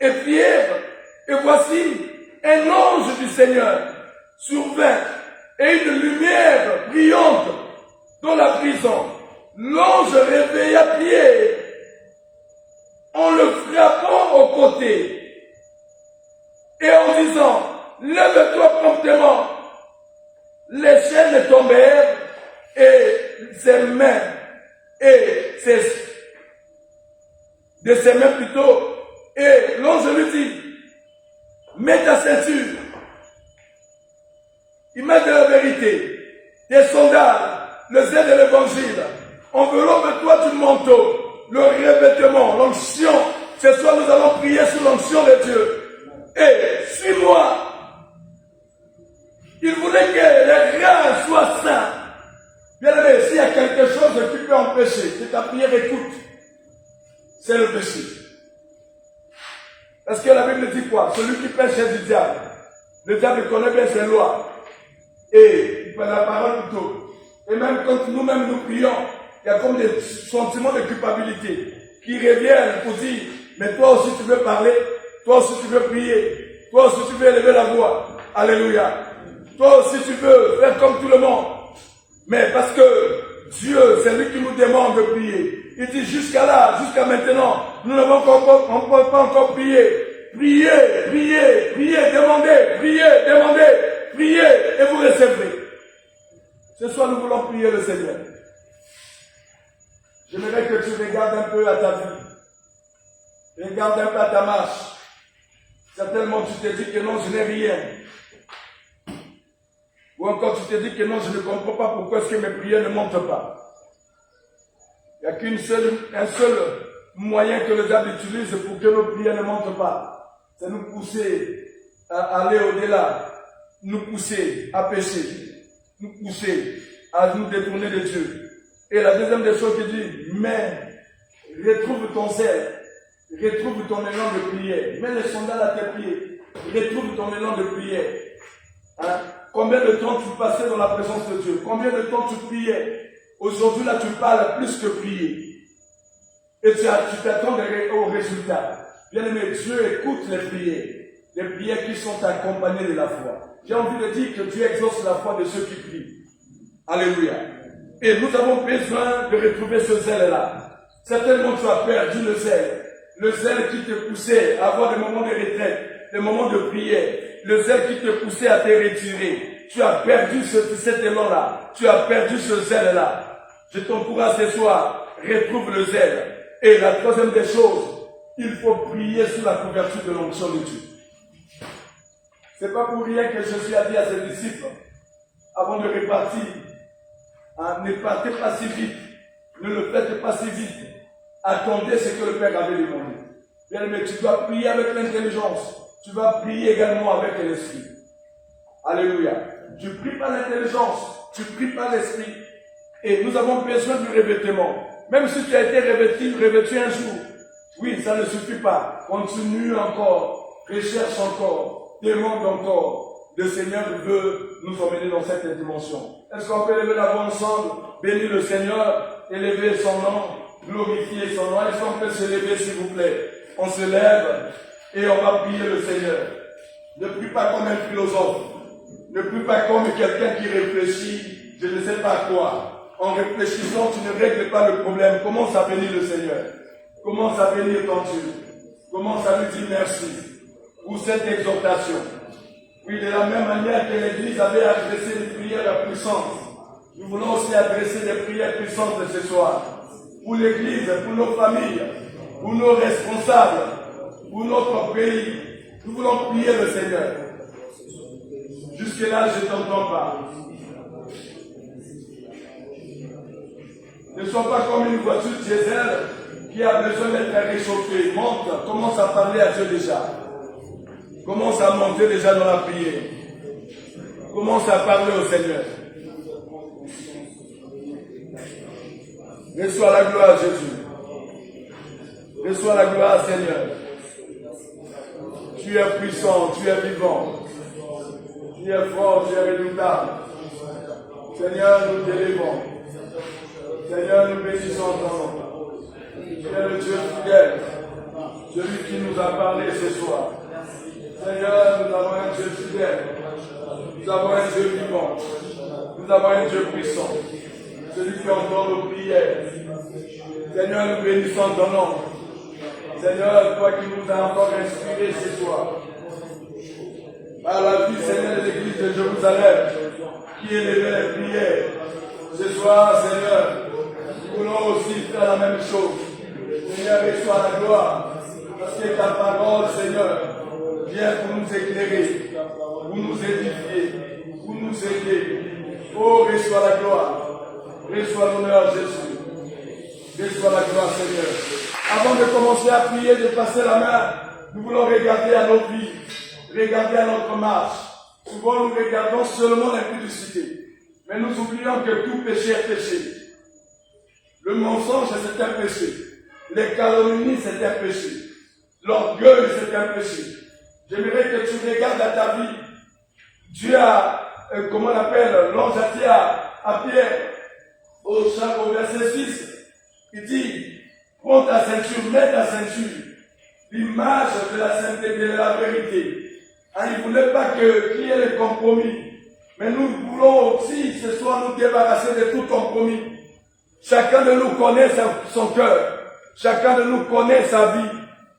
Et Pierre, et voici, un ange du Seigneur survint, et une lumière brillante dans la prison. L'ange réveilla Pierre en le frappant au côté et en disant, lève-toi promptement. Les chaînes tombèrent et ses mains, de ses mains plutôt, et l'ange lui dit, mets ta ceinture il met de la vérité, des sondages, le zèle de l'évangile, enveloppe toi du manteau, le revêtement, l'onction. Ce soir, nous allons prier sur l'onction de Dieu. Et suis-moi. Il voulait que les reins soient saints. Bien aimé, s'il y a quelque chose qui peut empêcher que ta prière écoute, c'est le péché. Parce que la Bible dit quoi? Celui qui pêche est du diable. Le diable connaît bien ses lois. Et il fait la parole plutôt. Et même quand nous-mêmes nous prions, il y a comme des sentiments de culpabilité qui reviennent pour dire, mais toi aussi tu veux parler, toi aussi tu veux prier, toi aussi tu veux élever la voix. Alléluia. Toi aussi tu veux faire comme tout le monde. Mais parce que Dieu, c'est lui qui nous demande de prier. Il dit jusqu'à là, jusqu'à maintenant, nous n'avons pas encore prié. Priez, priez, priez, demandez, priez, demandez, priez et vous recevrez. Ce soir, nous voulons prier le Seigneur. J'aimerais que tu regardes un peu à ta vie. Regarde un peu à ta marche. Certainement, tu t'es dit que non, je n'ai rien. Ou encore, tu t'es dit que non, je ne comprends pas pourquoi est-ce que mes prières ne montent pas. Il n'y a un seul moyen que le diable utilise pour que nos prières ne montent pas. C'est nous pousser à aller au-delà. Nous pousser à pécher. Nous pousser à nous détourner de Dieu. Et la deuxième des choses qui dit, mais retrouve ton zèle. Retrouve ton élan de prière. Mets les sandales à tes pieds. Retrouve ton élan de prière. Hein? Combien de temps tu passais dans la présence de Dieu? Combien de temps tu priais? Aujourd'hui, là, tu parles plus que prier. Et tu t'attends au résultat. Bien aimé, Dieu écoute les prières qui sont accompagnées de la foi. J'ai envie de dire que Dieu exauce la foi de ceux qui prient. Alléluia. Et nous avons besoin de retrouver ce zèle-là. Certainement, tu as perdu le zèle. Le zèle qui te poussait à avoir des moments de retraite, des moments de prière. Le zèle qui te poussait à te retirer. Tu as perdu cet élan-là. Tu as perdu ce zèle-là. Je t'encourage ce soir, retrouve le zèle. Et la troisième des choses, il faut prier sous la couverture de l'onction de Dieu. C'est pas pour rien que Jésus a dit à ses disciples, avant de repartir, ne partez pas si vite, ne le faites pas si vite, attendez ce que le Père avait demandé. Bien aimé, tu dois prier avec l'intelligence, tu vas prier également avec l'esprit. Alléluia. Tu pries par l'intelligence, tu pries par l'esprit. Et nous avons besoin du revêtement. Même si tu as été revêtu un jour, oui, ça ne suffit pas. Continue encore, recherche encore, demande encore. Le Seigneur veut nous emmener dans cette dimension. Est-ce qu'on peut lever la voix ensemble, bénir le Seigneur, élever son nom, glorifier son nom? Est-ce qu'on peut se lever, s'il vous plaît? On se lève et on va prier le Seigneur. Ne prie pas comme un philosophe. Ne prie pas comme quelqu'un qui réfléchit, je ne sais pas quoi. En réfléchissant, tu ne règles pas le problème. Commence à bénir le Seigneur. Commence à bénir ton Dieu. Commence à lui dire merci pour cette exhortation. Oui, de la même manière que l'Église avait adressé des prières puissantes, nous voulons aussi adresser des prières puissantes ce soir. Pour l'Église, pour nos familles, pour nos responsables, pour notre pays. Nous voulons prier le Seigneur. Jusque-là, je ne t'entends pas. Ne sois pas comme une voiture diesel qui a besoin d'être réchauffée. Monte, commence à parler à Dieu déjà. Commence à monter déjà dans la prière. Commence à parler au Seigneur. Reçois la gloire, Jésus. Reçois la gloire, Seigneur. Tu es puissant, tu es vivant. Tu es fort, tu es redoutable. Seigneur, nous t'élévons. Seigneur, nous bénissons ton nom. Tu es le Dieu fidèle, celui qui nous a parlé ce soir. Seigneur, nous avons un Dieu fidèle. Nous avons un Dieu vivant. Nous avons un Dieu puissant. Celui qui entend nos prières. Seigneur, nous bénissons ton nom. Seigneur, toi qui nous as encore inspiré ce soir. Par la vie, Seigneur, de l'église de Jérusalem, qui élevait les prières. Ce soir, Seigneur, nous voulons aussi faire la même chose. Seigneur, reçois la gloire. Parce que ta parole, Seigneur, vient pour nous éclairer, pour nous édifier, pour nous Reçois la gloire. Reçois l'honneur, Jésus. Reçois la gloire, Seigneur. Avant de commencer à prier, de passer la main, nous voulons regarder à nos vies, regarder à notre marche. Souvent, nous regardons seulement l'impudicité. Mais nous oublions que tout péché est péché. Le mensonge, c'est un péché. Les calomnies, c'est un péché. L'orgueil, c'est un péché. J'aimerais que tu regardes à ta vie. Dieu a, comment on appelle, l'ange a dit à Pierre, au verset 6, il dit, prends ta ceinture, mets ta ceinture, l'image de la sainteté, de la vérité. Hein, il ne voulait pas qu'il y ait le compromis. Mais nous voulons aussi ce soir nous débarrasser de tout compromis. Chacun de nous connaît son cœur. Chacun de nous connaît sa vie.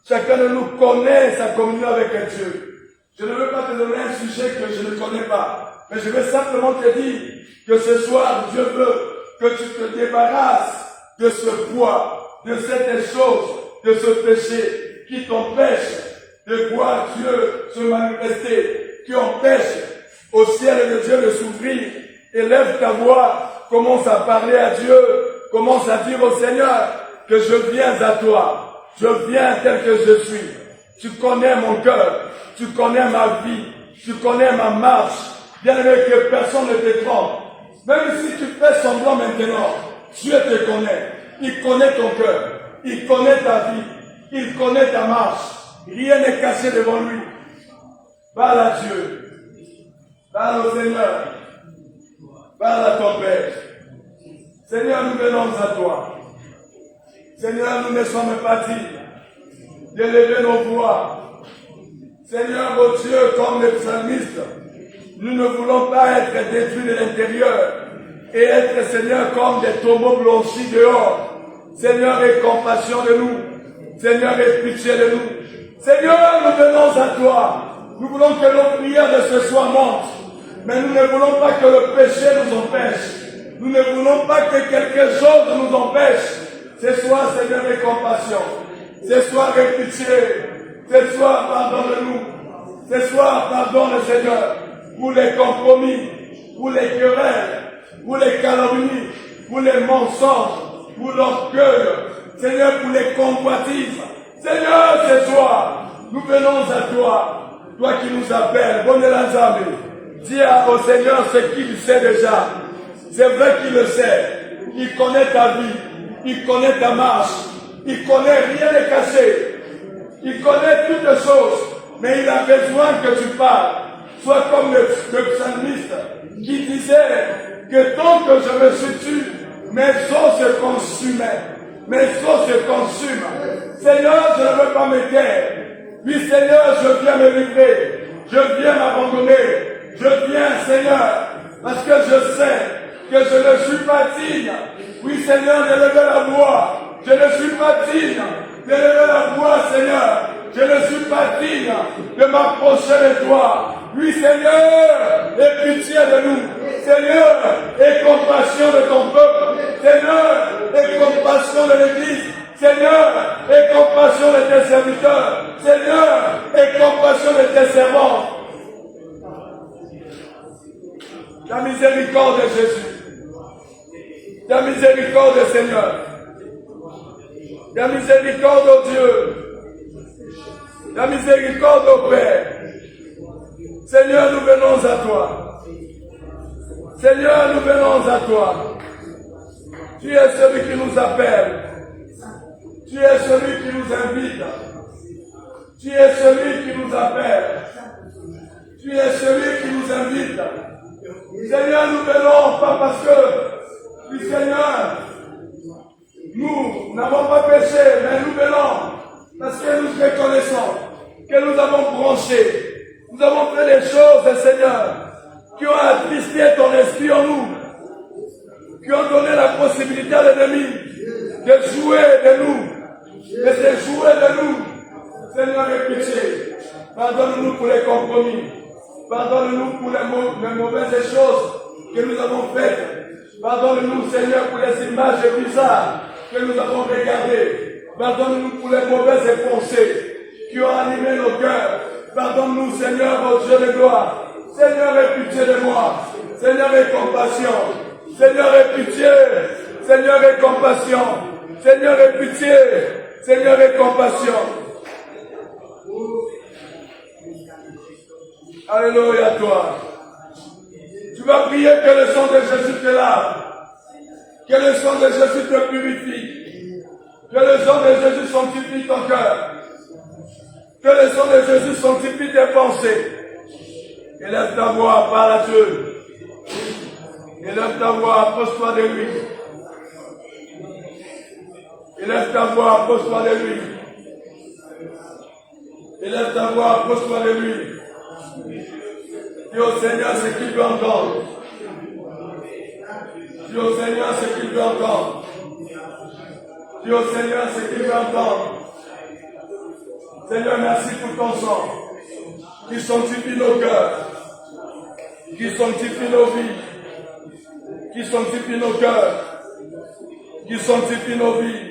Chacun de nous connaît sa communion avec Dieu. Je ne veux pas te donner un sujet que je ne connais pas. Mais je veux simplement te dire que ce soir, Dieu veut que tu te débarrasses de ce poids, de cette chose, de ce péché qui t'empêche de voir Dieu se manifester, qui empêche au ciel de Dieu de s'ouvrir. Élève ta voix, commence à parler à Dieu, commence à dire au Seigneur que je viens à toi, je viens tel que je suis. Tu connais mon cœur, tu connais ma vie, tu connais ma marche. Bien aimé, que personne ne te trompe. Même si tu fais semblant maintenant, Dieu te connaît. Il connaît ton cœur, il connaît ta vie, il connaît ta marche. Rien n'est caché devant lui. Parle à Dieu. Parle au Seigneur. Parle à ton Père. Seigneur, nous venons à toi. Seigneur, nous ne sommes pas dignes d'élever nos voix. Seigneur, oh Dieu, comme les psalmistes, nous ne voulons pas être détruits de l'intérieur et être, Seigneur, comme des tombeaux blanchis dehors. Seigneur, aie compassion de nous. Seigneur, aie pitié de nous. Seigneur, nous venons à toi. Nous voulons que nos prières de ce soir montent. Mais nous ne voulons pas que le péché nous empêche. Nous ne voulons pas que quelque chose nous empêche. Ce soir, Seigneur, aie compassion. Ce soir, aie pitié. Ce soir, pardonne-nous. Ce soir, pardonne, Seigneur, pour les compromis, pour les querelles, pour les calomnies, pour les mensonges, pour l'orgueil. Seigneur, pour les convoitises. Seigneur, ce soir, nous venons à toi, toi qui nous appelles, bonne Lazare. Dis au Seigneur ce qu'il sait déjà. C'est vrai qu'il le sait. Il connaît ta vie, il connaît ta marche, il connaît rien n'est caché. Il connaît toutes les choses, mais il a besoin que tu parles. Sois comme le psalmiste qui disait que tant que je me suis tué, mes os se consumaient. Mes os se consument. Seigneur, je ne veux pas me taire. Oui, Seigneur, je viens me livrer. Je viens m'abandonner. Je viens, Seigneur, parce que je sais que je ne suis pas digne. Oui, Seigneur, de lever la voix. Je ne suis pas digne de lever la voix, Seigneur. Je ne suis pas digne de m'approcher de toi. Oui, Seigneur, aie pitié de nous. Seigneur, aie compassion de ton peuple. Seigneur, aie compassion de l'Église. Seigneur, aie compassion de tes serviteurs. Seigneur, aie compassion de tes servants. Ta miséricorde, Jésus. Ta miséricorde, Seigneur. Ta miséricorde, oh Dieu. Ta miséricorde, oh Père. Seigneur, nous venons à toi. Seigneur, nous venons à toi. Tu es celui qui nous appelle. Tu es celui qui nous invite. Tu es celui qui nous appelle. Tu es celui qui nous invite. Seigneur, nous venons pas parce que, oui, Seigneur, nous n'avons pas péché, mais nous venons parce que nous reconnaissons que nous avons branché. Nous avons fait des choses, Seigneur, qui ont attristé ton esprit en nous, qui ont donné la possibilité à l'ennemi de jouer de nous, de se jouer de nous. Seigneur, aie pitié. Pardonne-nous pour les compromis. Pardonne-nous pour les mauvaises choses que nous avons faites. Pardonne-nous, Seigneur, pour les images bizarres que nous avons regardées. Pardonne-nous pour les mauvaises pensées qui ont animé nos cœurs. Pardonne-nous, Seigneur, oh Dieu de gloire. Seigneur, aie pitié de moi. Seigneur, aie compassion. Seigneur, aie pitié. Seigneur, aie compassion. Seigneur, aie pitié. Seigneur, aie compassion. Alléluia, toi. Tu vas prier que le sang de Jésus te lave. Que le sang de Jésus te purifie. Que le sang de Jésus sanctifie ton cœur. Que le sang de Jésus sanctifie tes pensées. Élève ta voix, parle à Dieu. Élève ta voix, approche-toi de lui. Élève ta voix, approche-toi de lui. Élève ta voix, approche-toi de lui. Dis au Seigneur ce qu'il veut entendre. Dis au Seigneur ce qu'il veut entendre. Dis au Seigneur ce qu'il veut entendre. Seigneur, merci pour ton sang qui sanctifie nos cœurs, qui sanctifie nos vies, qui sanctifie nos cœurs, qui sanctifie nos vies.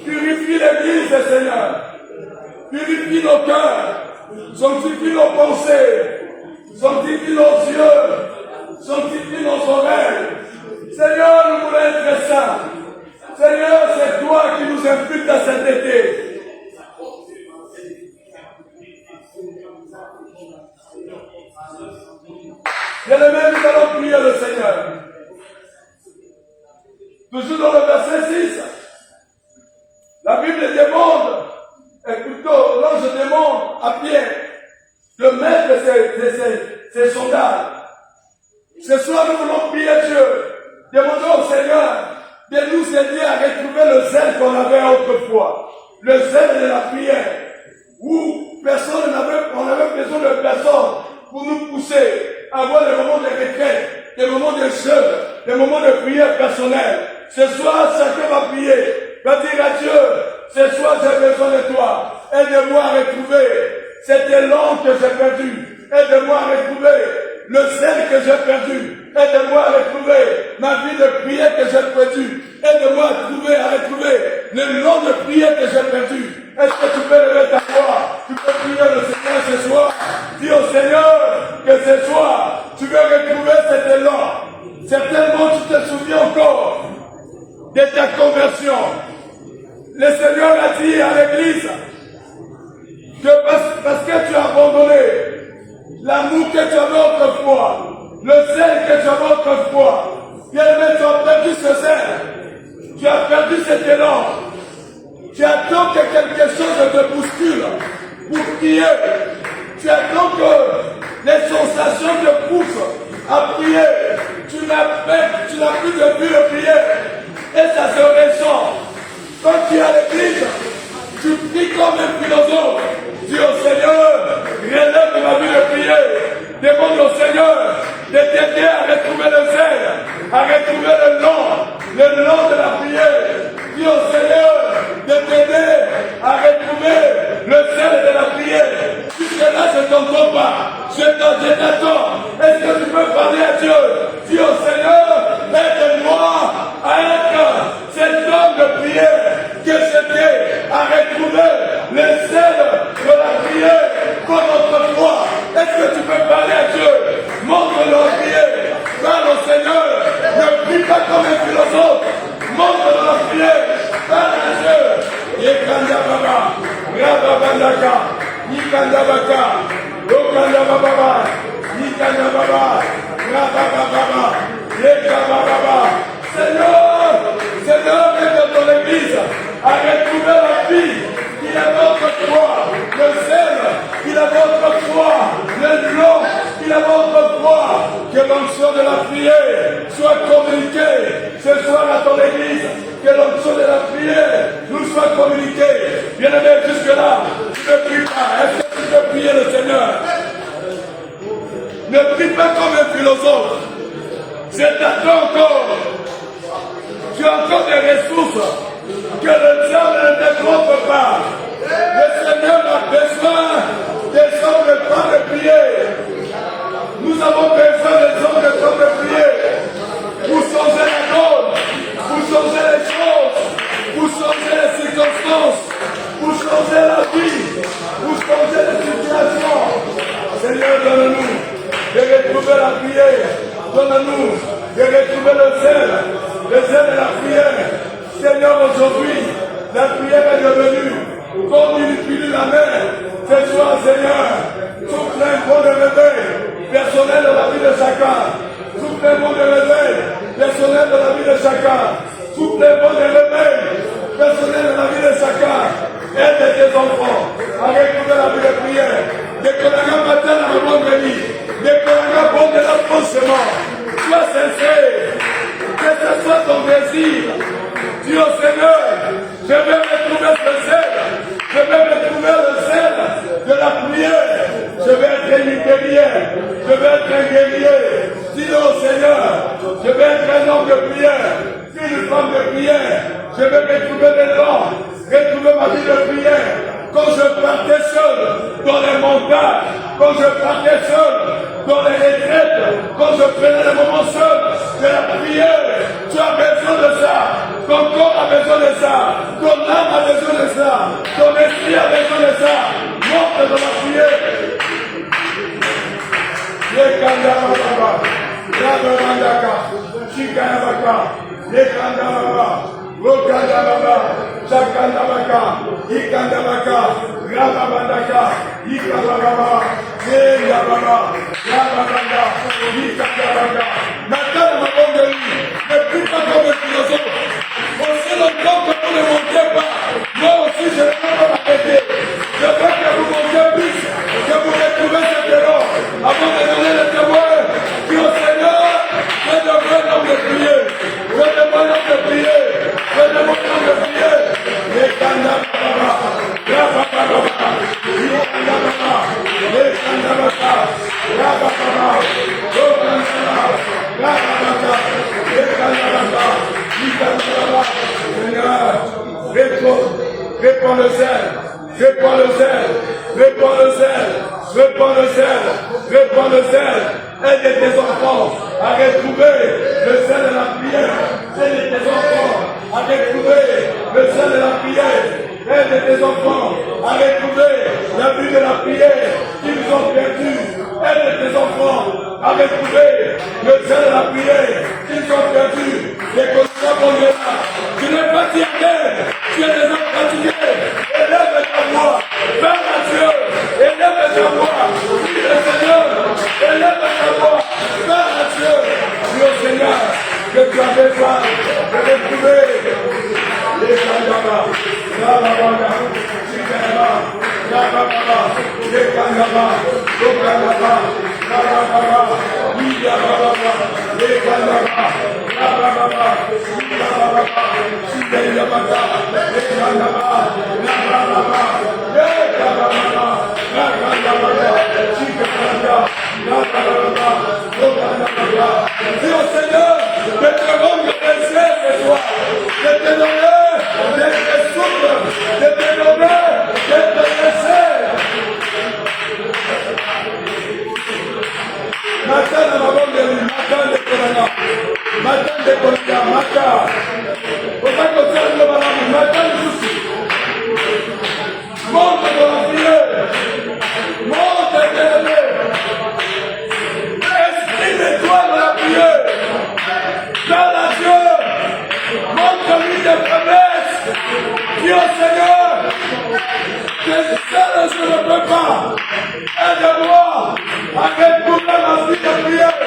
Purifie l'Église, Seigneur. Purifie nos cœurs, sanctifie nos pensées, sanctifie nos yeux, sanctifie nos oreilles. Seigneur, nous voulons être saints. Seigneur, c'est toi qui nous invites à cet été. Bien-aimés, nous allons prier le Seigneur. Toujours dans le verset 6, la Bible demande, et plutôt l'ange demande à Pierre de mettre ses sondages. Ce soir, nous voulons prier Dieu. Demandons au Seigneur de nous aider à retrouver le zèle qu'on avait autrefois. Le zèle de la prière. Où on avait besoin de personne pour nous pousser à avoir des moments de retraite, des moments de jeûne, des moments de prière personnelle. Ce soir, chacun va prier, va dire à Dieu, ce soir j'ai besoin de toi. Aide-moi à retrouver cet élan que j'ai perdu. Aide-moi à retrouver le zèle que j'ai perdu. Aide-moi à retrouver ma vie de prière que j'ai perdue. Aide-moi à retrouver le nom de prière que j'ai perdu. Est-ce que tu peux lever ta voix? Tu peux prier le Seigneur ce soir. Dis au Seigneur que ce soir, tu veux retrouver cet élan. Certainement, tu te souviens encore de ta conversion. Le Seigneur a dit à l'Église que parce que tu as abandonné l'amour que tu avais autrefois, le zèle que tu avais autrefois, bien aimé, tu as perdu ce zèle, tu as perdu cet élan. Tu attends que quelque chose te bouscule pour prier. Tu attends que les sensations te poussent à prier. Tu n'as plus de but de prier. Et ça se ressent. Quand tu es à l'église, tu pries comme un philosophe. Dis au Seigneur, relève ma vie de prier. Demande au Seigneur de t'aider à retrouver le zèle, à retrouver le nom de la prière. Dis au Seigneur de t'aider à retrouver le zèle de la prière. Jusque-là, je ne t'entends pas. Je t'attends. Est-ce que tu peux parler à Dieu? Dis au Seigneur, aide-moi à être cet homme de prière que j'étais, à retrouver le zèle de la prière comme autrefois. Est-ce que tu peux parler à Dieu? Montre-le en prière. Parle au Seigneur. Ne prie pas comme un philosophe. Montre-le en prière. Parle à Dieu. Yekanda Baba, Rababandaka, Yikanda Baka, Okanda Baba, Yikanda Baba, Rabababa, Yekanda Baba. Seigneur, aide ton Église à retrouver la vie qu'il avait autrefois, le zèle qu'il avait autrefois, le nom qu'il avait autrefois, que l'onction de la prière soit communiquée ce soir à ton Église, que l'onction de la prière nous soit communiquée. Bien aimé, jusque-là, tu ne pries pas. Est-ce que tu peux prier le Seigneur? Ne prie pas comme un philosophe. Je t'attends encore. Tu as encore des ressources que le diable ne te trompe pas. Le Seigneur a besoin des hommes de temps de prier. Nous avons besoin des hommes de temps de prier pour changer la donne, pour changer les choses, pour changer les circonstances, pour changer la vie, pour changer les situations. Seigneur, donne-nous de retrouver la prière. Donne-nous de retrouver le zèle de la prière. Seigneur, aujourd'hui, la prière est devenue comme il utilise la main. Ce soir, Seigneur, souffle un bon de réveil personnel de la vie de chacun. Souffle un bon de réveil personnel de la vie de chacun. Souffle un bon de réveil personnel de la vie de chacun. Aide tes enfants à retrouver la vie de prière. Dès que la gamme matin à un vendredi, dès que la gamme bon de l'approchement, sois sincère. Que ce soit ton désir. Dis au Seigneur, je vais retrouver ce zèle. Je vais retrouver le zèle de la prière. Je vais être un guerrier. Je vais être un guerrier. Dis au Seigneur, je vais être un homme de prière. Une femme de prière. Je vais retrouver l'élan. Retrouver ma vie de prière. Quand je partais seul dans les montagnes, quand je partais seul dans les retraites, quand je prenais les moments seuls de la prière, tu as besoin de ça. Ton corps a besoin de ça. Ton âme a besoin de ça. Ton esprit a besoin de ça. Monte dans la prière. Rokandababa, Chakandabaka, Ikandabaka, Rababandaka, Ikandababa, Yendababa, Rababanda, Ikandabaka. Maintenant, ma bonne de lui, ne plus pas comme le philosophe. Aussi longtemps que vous ne montez pas, moi aussi je ne vais pas m'arrêter. Je veux que vous montiez plus, que vous retrouvez ce terreau, avant de donner le témoin. Dis au Seigneur, je demande l'homme de prier, je demande l'homme de prier. Je demande de prier. Les Kandababa, Rabababa, Yokandababa, les Kandababa, Rabababa, Yokandababa, Rabababa, les Kandababa, Yokandababa. Seigneur, réponds le zèle, réponds le zèle, réponds le zèle, réponds le zèle, réponds le zèle. Aide tes enfants à retrouver le zèle de la prière. Aide tes enfants à retrouver le zèle de la prière. Aide tes enfants à retrouver la vie de la prière qu'ils ont perdu. Aide tes enfants à retrouver le zèle de la prière qu'ils ont perdu. Les consciences vont là. Tu n'es pas tiré, tu es déjà fatigué. Élève ta voix, parle à Dieu. Élève ta voix, prie le Seigneur. Élève ta voix, parle à Dieu. Dis au Seigneur que tu as besoin de retrouver les Kandaba, Rabababa, Chikaba, Rabababa, les Kandaba, Lokandaba, Rabababa, Yabababa, les Kandaba, Rabababa, Yabababa, Chikababa, les Kandaba, Rabababa, les Kandaba, Rakandaba, Chikababa, Rabababa, Lokandaba. Dis au Seigneur de te rendre blessé ce soir, de te donner, d'être souple, de te donner, d'être blessé. Matin à ma bonne de lui, matin de Colana, matin de Colana, matin. Faut pas que ça le balance, matin de souci. Monte dans la prière, monte éternel. Exprime-toi dans la prière. Parle à Dieu, montre-lui tes promesses. Dis au Seigneur que seul je ne peux pas. Aide-moi à retrouver ma vie de prière.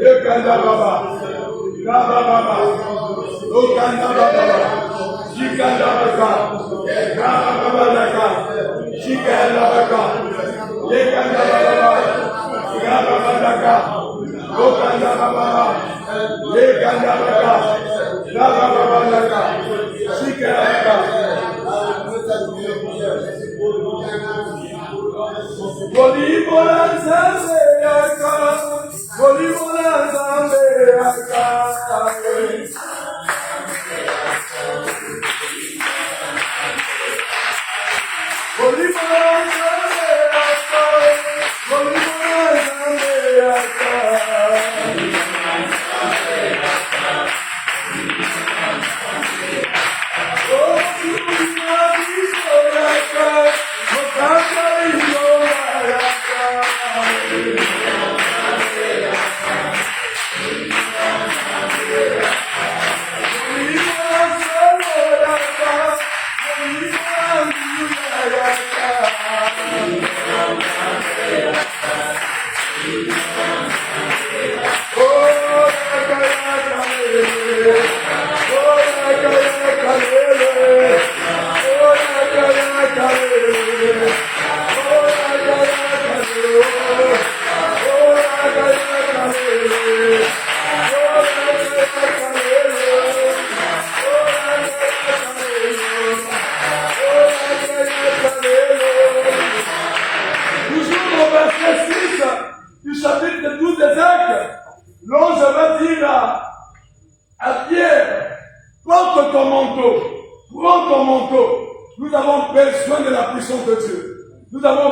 Yekandababa, Rabababa, Lokandababa, Chikandabaka, Rabababaka, Chikandabaka, Yekandababa, Rabababaka, Lokandababa, Yekandabaka, Rabababaka, Chikandabaka. Volibonanza yaka, volibonanza yaka. Volibonanza yaka, volibonanza yaka. Oh,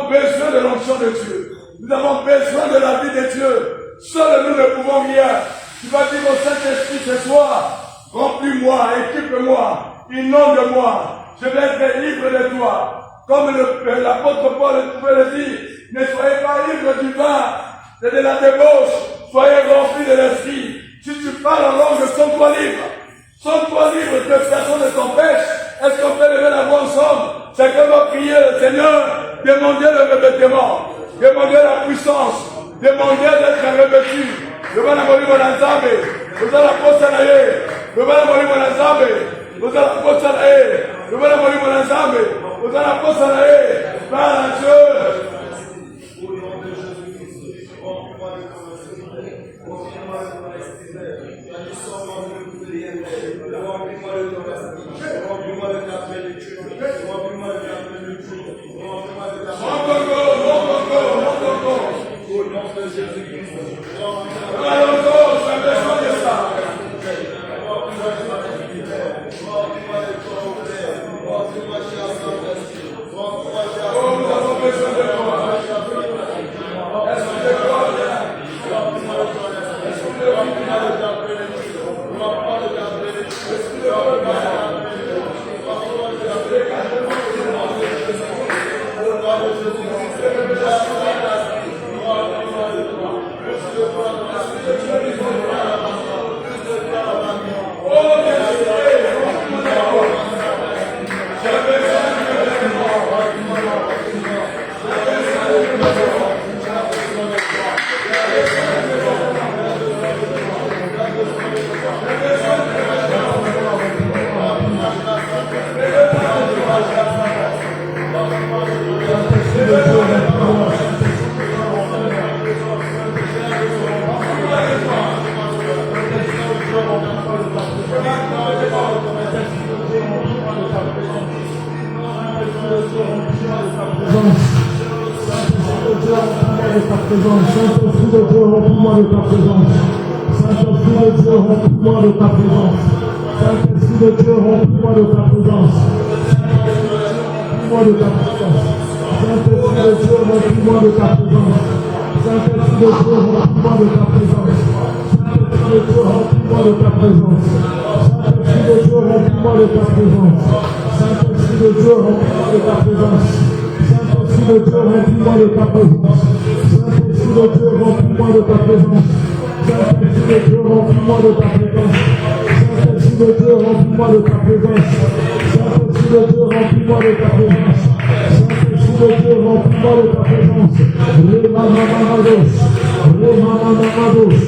avons besoin de l'onction de Dieu. Nous avons besoin de la vie de Dieu. Seuls nous ne pouvons rien. Tu vas dire au Saint-Esprit ce soir, remplis-moi, équipe-moi, inonde-moi. Je vais être libre de toi. Comme l'apôtre Paul pouvait le dire, ne soyez pas ivres du vin, c'est de la débauche. Soyez remplis de l'esprit. Si tu parles en langue, sens-toi libre. Sens-toi libre, que personne ne t'empêche. Est-ce qu'on peut lever la voix ensemble? Chacun va prier le Seigneur, demander le revêtement, demander la puissance, demander d'être revêtu. Devant la molimo na Nzambe, vous allez la poste na ye. Devant la molimo na Nzambe, vous allez la poste na ye. Devant la molimo na Nzambe, vous allez la poste na ye. Par Dieu. Saint-Esprit de Dieu, remplis-moi de ta présence. Saint-Esprit de Dieu, remplis-moi de ta présence. Saint-Esprit de Dieu, remplis-moi de ta présence. Remplis-moi de ta présence. Saint-Esprit de Dieu, remplis-moi de ta présence. Saint-Esprit de Dieu, remplis-moi de ta présence. Saint-Esprit de Dieu, remplis-moi de ta présence. Saint-Esprit de Dieu, remplis-moi de ta présence. Saint-Esprit de Dieu, remplis-moi de ta présence. Saint-Esprit de Dieu, remplis-moi de ta présence. Saint-Esprit de Dieu, remplis-moi de ta présence. Saint-Esprit de Dieu, remplis-moi de ta présence. Saint-Esprit de Dieu, remplis-moi de ta présence. Saint-Esprit de Dieu, remplis-moi de ta présence. Saint-Esprit de Dieu, remplis-moi de ta présence. Remamamados, remamamados,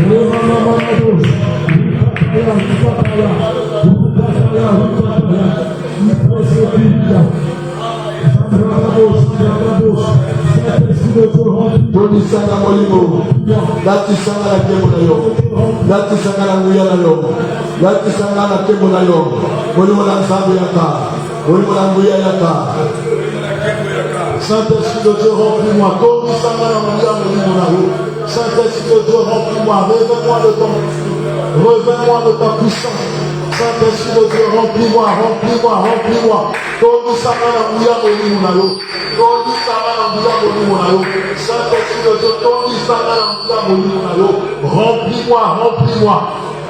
remamamados. Toni sanga molimo, lati sanga na kemo na yo, lati sanga na nguya na yo, lati sanga na kemo na yo, molimo na Nzambe yaka, molimo na nguya yaka. Saint-Esprit de Dieu, remplis-moi, toni sanga na nguya molimo na yo. Saint-Esprit de Dieu, remplis-moi, réveille-moi de ton esprit, réveille-moi de ta puissance. Saint-Esprit de Dieu, remplis-moi, remplis-moi, remplis-moi. Toni sanga na nguya molimo na yo. Toni sanga na nguya molimo na yo. Saint-Esprit de Dieu, toni sanga na nguya molimo na yo. Remplis-moi, remplis-moi,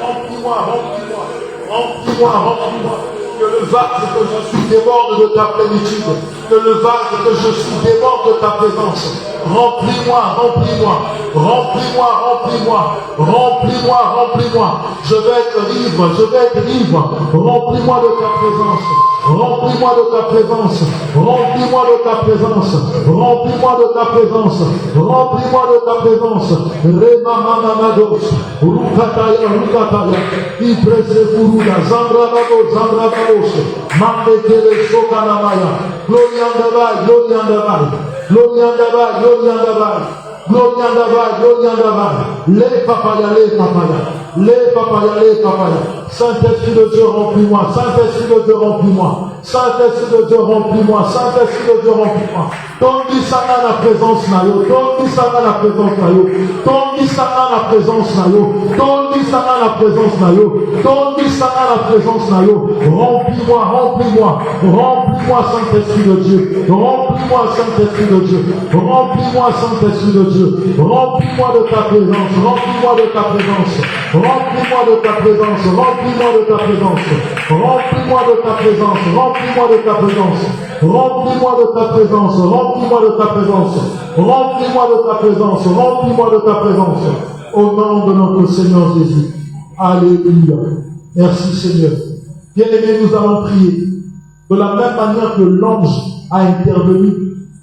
remplis-moi, remplis-moi, remplis-moi, remplis-moi. Que le vase que je suis déborde de ta plénitude. Que le vase que je suis déborde de ta présence. Remplis-moi, remplis-moi, remplis-moi, remplis-moi, remplis-moi, remplis-moi. Je vais être libre, je vais être libre. Remplis-moi de ta présence. Remplis-moi de ta présence. Remplis-moi de ta présence. Remplis-moi de ta présence. Remplis-moi de ta présence. Remamamados. Rukataya, Rukataya. Iprese Furuda. Zandrabado, Zandrabados. Mandekele Sokanamaya. Glory and the glory and the glory and the glory and the glory and the glory and the les papaya, les papaya, les papaya, les papaya. Saint-Esprit de Dieu, remplis-moi. Saint-Esprit de Dieu, remplis-moi. Saint-Esprit de Dieu, remplis-moi. Saint-Esprit de Dieu, remplis-moi. Tondi sana la présence na yo. Tondi sana la présence na yo. Tondi sana la présence na yo. Tondi sana la présence na yo. Tondi sana la présence na yo. Remplis-moi, remplis-moi, remplis-moi. Remplis-moi, Saint-Esprit de Dieu. Remplis-moi, Saint-Esprit de Dieu. Remplis-moi, Saint-Esprit de Dieu. Remplis-moi de ta présence. Remplis-moi de ta présence. Remplis-moi de ta présence. Remplis-moi de ta présence. Remplis-moi de ta présence. Remplis-moi de ta présence. Remplis-moi de ta présence. Remplis-moi de ta présence. Remplis-moi de ta présence. Remplis-moi de ta présence. Au nom de notre Seigneur Jésus. Alléluia. Merci Seigneur. Bien-aimés, nous allons prier. De la même manière que l'ange a intervenu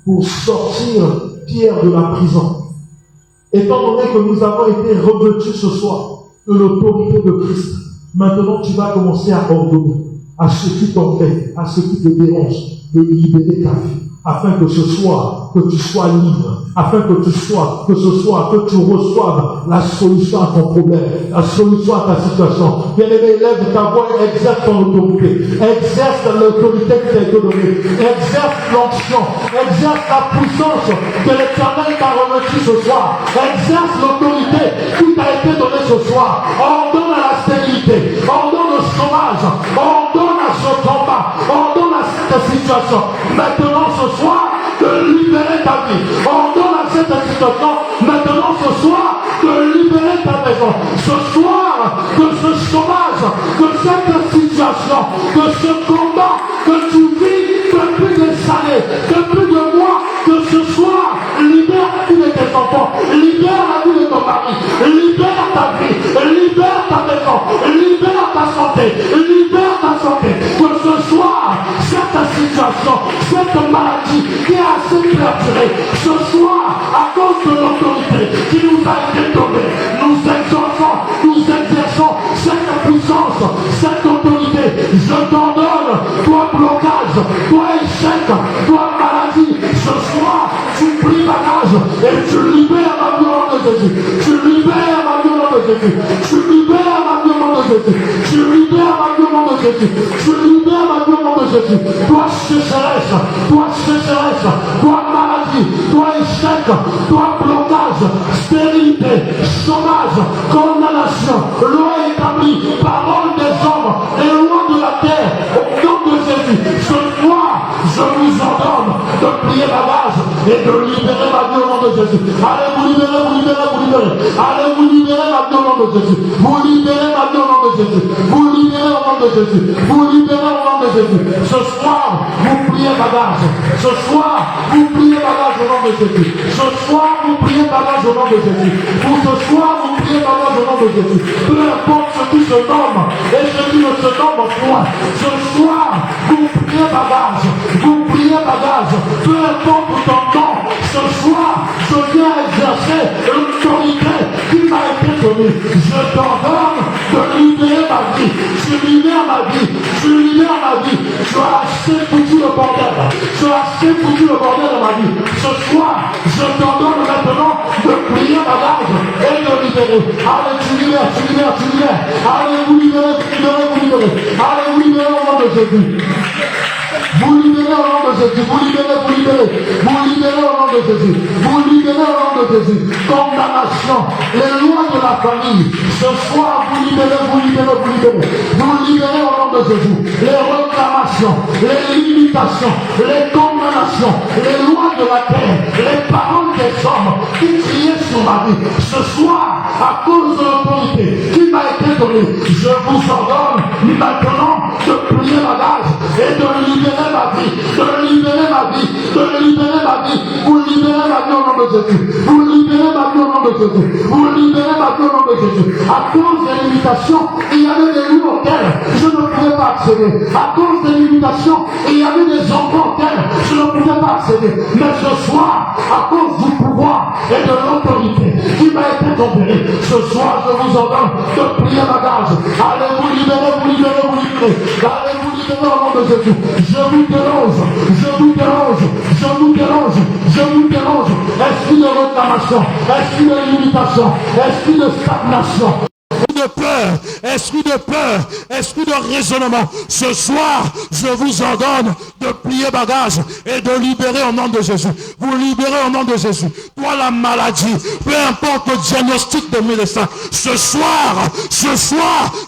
pour sortir Pierre de la prison. Étant donné que nous avons été revêtus ce soir de l'autorité de Christ, maintenant tu vas commencer à ordonner à ceux qui t'embêtent, à ceux qui te dérangent, de libérer ta vie, afin que ce soir, que tu sois libre, afin que ce soir, que tu reçoives la solution à ton problème, la solution à ta situation. Bien-aimé, lève ta voix et exerce ton autorité. Exerce l'autorité qui t'a été donnée. Exerce l'onction. Exerce la puissance que l'Éternel t'a revêtue ce soir. Exerce l'autorité qui t'a été donnée ce soir. Ordonne à la stérilité. Ordonne au chômage. Ordonne à ce combat. Ordonne à cette situation. Maintenant, ce soir, de libérer ta vie. Ordonne à cette situation, maintenant ce soir, de libérer ta maison. Ce soir, de ce chômage, de cette situation, de ce combat que tu vis depuis des années, depuis des mois, que ce soir, libère la vie de tes enfants, libère la vie de ton mari, libère ta vie, libère ta maison, libère ta santé, libère ta santé. Que ce soir, cette situation, cette maladie qui est assez perdurée, ce soir, à cause de l'autorité qui nous a été donnée, nous exerçons cette puissance, cette autorité. Je t'ordonne, toi blocage, toi échec, toi maladie, ce soir, tu plies bagage et tu libères ma vie au nom de Jésus. Tu libères ma vie au nom de Jésus. Tu libères ma vie au nom de Jésus. Tu libères ma vie au nom de Jésus. Tu libères ma vie au nom de Jésus. Toi sécheresse, toi maladie, toi échec, toi blocage, stérilité, chômage, condamnation, loi établie, parole des hommes, les lois de la terre, au nom de Jésus. Ce soir, je vous ordonne de plier ma base et de libérer ma vie au nom de Jésus. Allez, vous libérez, vous libérez, vous libérez. Allez, vous libérez ma vie au nom de Jésus. Vous libérez ma vie au nom de Jésus. Vous libérez au nom de Jésus. Vous libérez au nom de Jésus. Ce soir, vous pliez ma base. Ce soir, vous pliez ma base au nom de Jésus. Ce soir, vous pliez ma base au nom de Jésus. Pour ce soir, vous pliez ma base au nom de Jésus. Peu importe ce qui se nomme et ce qui ne se nomme point. Ce soir, vous pliez ma base. Vous pliez ma base. Peu importe ton nom. Ce soir, je viens exercer l'autorité qui m'a été donnée. Je t'ordonne de libérer ma vie. Tu libères ma vie. Tu libères ma vie. Tu as assez foutu le bordel. Tu as assez foutu le bordel de ma vie. Ce soir, je t'ordonne maintenant de plier ma base et de libérer. Allez, tu libères. Allez, vous libérez. Allez, vous libérez au nom de Jésus. Vous libérez au nom de Jésus. Vous libérez au nom de Jésus. Vous libérez au nom de Jésus. Condamnation. Les lois de la famille. Ce soir, vous libérez. Vous libérez au nom de Jésus. Les réclamations, les limitations, les condamnations, les lois de la terre, les paroles des hommes qui criaient sur ma vie. Ce soir, à cause de l'autorité qui m'a été donnée, je vous ordonne maintenant de plier ma base et de libérer ma vie, de libérer ma vie. Vous libérez ma vie au nom de Jésus. Vous libérez ma vie au nom de Jésus. Vous libérez ma vie au nom de Jésus. À cause des limitations, il y avait des lieux auxquels je ne pouvais pas accéder. À cause des limitations, il y avait des endroits auxquels je ne pouvais pas accéder. Mais ce soir, à cause du pouvoir et de l'autorité qui m'a été conférée, ce soir, je vous ordonne de plier ma gage. Allez, vous libérez. Allez, vous libérez au nom de Jésus. Je vous dérange. Esprit de réclamation, esprit de limitation, esprit de stagnation. de peur, esprit de peur, esprit de raisonnement. Ce soir, je vous ordonne de plier bagage et de libérer au nom de Jésus. Vous libérez au nom de Jésus. Toi, la maladie, peu importe le diagnostic de médecin, ce soir,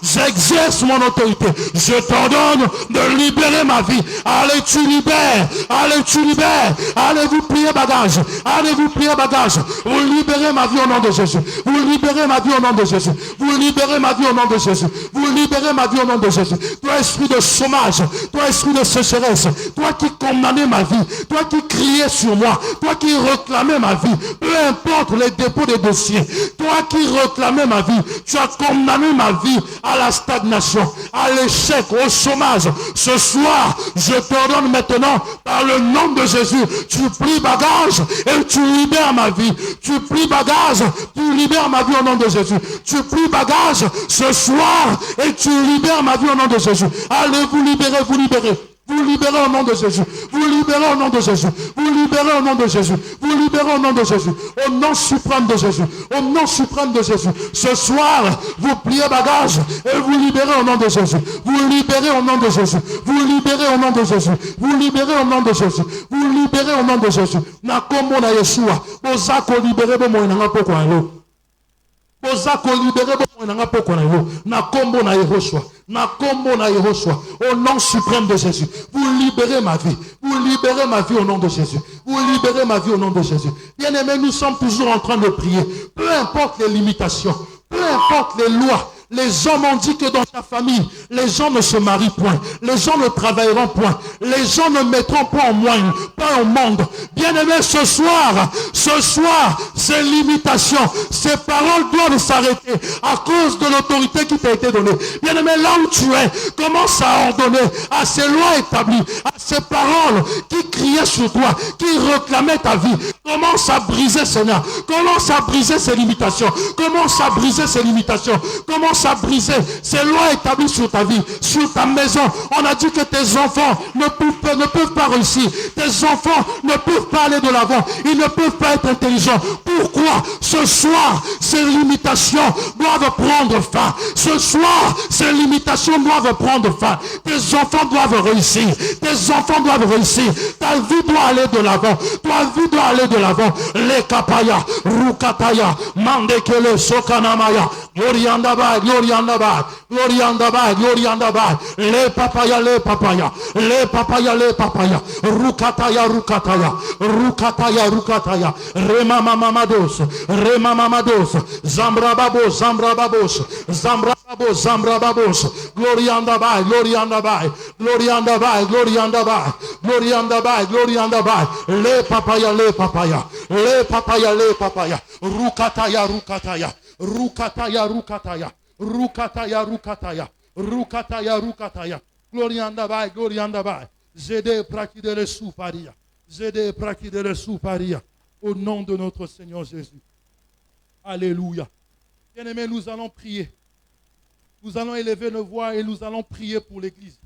j'exerce mon autorité. Je t'ordonne de libérer ma vie. Allez, tu libères. Allez, tu libères. Allez, vous pliez bagage. Allez, vous pliez bagage. Vous libérez ma vie au nom de Jésus. Vous libérez ma vie au nom de Jésus. Vous libérez ma vie au nom de Jésus. Vous libérez ma vie au nom de Jésus. Toi, esprit de chômage, toi, esprit de sécheresse, toi qui condamnais ma vie, toi qui criais sur moi, toi qui réclamais ma vie, peu importe les dépôts des dossiers, toi qui réclamais ma vie, tu as condamné ma vie à la stagnation, à l'échec, au chômage. Ce soir, je t'ordonne maintenant, par le nom de Jésus, tu plies bagage et tu libères ma vie. Tu plies bagage, tu libères ma vie au nom de Jésus. Tu plies bagage ce soir et tu libères ma vie au nom de Jésus. Allez, vous libérez, vous libérez. Vous libérez au nom de Jésus. Vous libérez au nom de Jésus. Vous libérez au nom de Jésus. Vous libérez au nom de Jésus. Au nom suprême de Jésus. Au nom suprême de Jésus. Ce soir, vous pliez bagage et vous libérez au nom de Jésus. Vous libérez au nom de Jésus. Vous libérez au nom de Jésus. Vous libérez au nom de Jésus. Vous libérez au nom de Jésus. Na kombo na Yeshua. Bozako libérez bo moinanga poko alo. Bozako libérez bo moinanga poko na yo. Na kombo na Yehoshua. Na kombo na Yehoshua. Au nom suprême de Jésus. Vous libérez ma vie. Vous libérez ma vie au nom de Jésus. Vous libérez ma vie au nom de Jésus. Bien-aimés, nous sommes toujours en train de prier. Peu importe les limitations. Peu importe les lois. Les hommes ont dit que dans ta famille, les gens ne se marient point. Les gens ne travailleront point. Les gens ne mettront point au monde. Bien-aimés, ce soir, ces limitations, ces paroles doivent s'arrêter à cause de l'autorité qui t'a été donnée. Bien-aimé, là où tu es, commence à ordonner à ces lois établies, à ces paroles qui criaient sur toi, qui réclamaient ta vie. Commence à briser, Seigneur. Commence à briser ces limitations. Commence à briser ces limitations. Commence à briser ces lois établies sur ta vie, sur ta maison. On a dit que tes enfants ne peuvent pas réussir. Tes enfants ne peuvent pas aller de l'avant. Ils ne peuvent pas être intelligents. Pourquoi? Ce soir, ces limitations doivent prendre fin. Ce soir, ces limitations doivent prendre fin. Tes enfants doivent réussir. Tes enfants doivent réussir. Ta vie doit aller de l'avant. Ta vie doit aller de l'avant. Les kapaya, rukataya, mandekele, sokanamaya, Gloriandaba, Gloriandaba, Gloriandaba, Gloriandaba, les papaya, les papaya, les papaya, les papaya, Rukataya, Rukataya, Rukataya, Rukataya, Remamamados, Remamamados, Zambrababos, Zambrababos, Zambrababos, Zambrababos, Gloriandaba, Gloriandaba, Gloriandaba, Gloriandaba, Gloriandaba, Gloriandaba, les papaya, les papaya, les papaya, les papaya, Rukataya, Rukataya, Rukataya, Rukataya, Rukataya, Rukataya, Rukataya, Rukataya, Gloriandaba, Gloriandaba, Zede Prakidele Souparia, Zede Prakidele Souparia, au nom de notre Seigneur Jésus. Alléluia. Bien-aimés, nous allons prier. Nous allons élever nos voix et nous allons prier pour l'Église.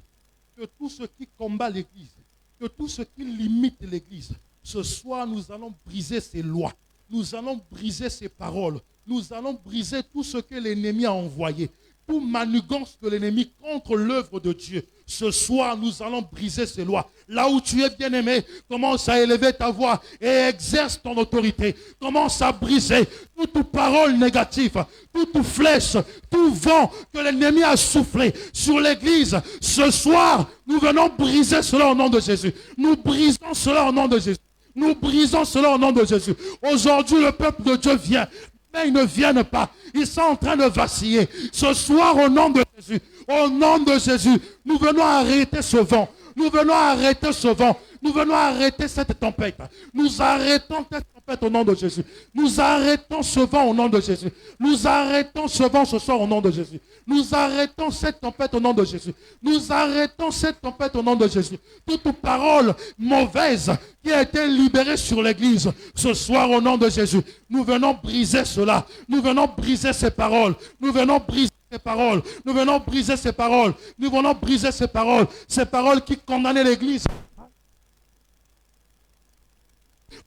Que tout ce qui combat l'Église, que tout ce qui limite l'Église, ce soir nous allons briser ces lois. Nous allons briser ces paroles. Nous allons briser tout ce que l'ennemi a envoyé. Toute manigance de l'ennemi contre l'œuvre de Dieu. Ce soir, nous allons briser ces lois. Là où tu es bien-aimé, commence à élever ta voix et exerce ton autorité. Commence à briser toute parole négative, toute flèche, tout vent que l'ennemi a soufflé sur l'Église. Ce soir, nous venons briser cela au nom de Jésus. Nous brisons cela au nom de Jésus. Nous brisons cela au nom de Jésus. Aujourd'hui, le peuple de Dieu vient. Mais ils ne viennent pas. Ils sont en train de vaciller. Ce soir, au nom de Jésus, nous venons arrêter ce vent. Nous venons arrêter ce vent. Nous venons arrêter cette tempête. Nous arrêtons cette tempête au nom de Jésus. Nous arrêtons ce vent au nom de Jésus. Nous arrêtons ce vent ce soir au nom de Jésus. Nous arrêtons cette tempête au nom de Jésus. Nous arrêtons cette tempête au nom de Jésus. Toute parole mauvaise qui a été libérée sur l'Église ce soir au nom de Jésus. Nous venons briser cela. Nous venons briser ces paroles. Nous venons briser ces paroles. Nous venons briser ces paroles. Nous venons briser ces paroles. Ces paroles qui condamnaient l'Église.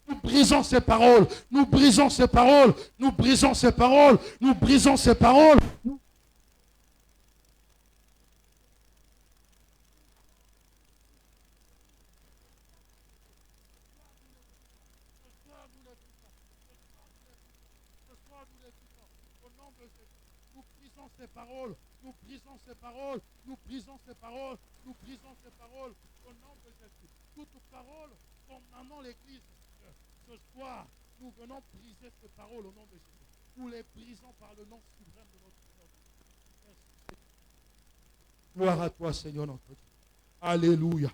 Nous brisons ces paroles, nous brisons ces paroles, nous brisons ces paroles, nous brisons ces paroles. nous les brisons. Au nom de Jésus, nous brisons ces paroles. Nous brisons ces paroles. Nous brisons ces paroles. Nous brisons ces paroles. Au nom de Jésus. Toute parole condamnant l'Église. Ce soir, nous venons briser ces paroles au nom de Jésus. Nous les brisons par le nom suprême de notre Seigneur. Merci. Gloire à toi, Seigneur notre Dieu. Alléluia.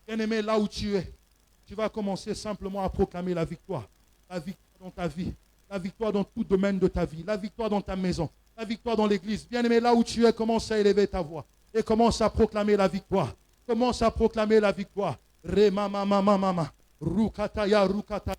Bien-aimé, là où tu es, tu vas commencer simplement à proclamer la victoire. La victoire dans ta vie. La victoire dans tout domaine de ta vie. La victoire dans ta maison. La victoire dans l'église. Bien-aimé, là où tu es, commence à élever ta voix. Et commence à proclamer la victoire. Commence à proclamer la victoire. Rema mama mama. Rukataya rukataya.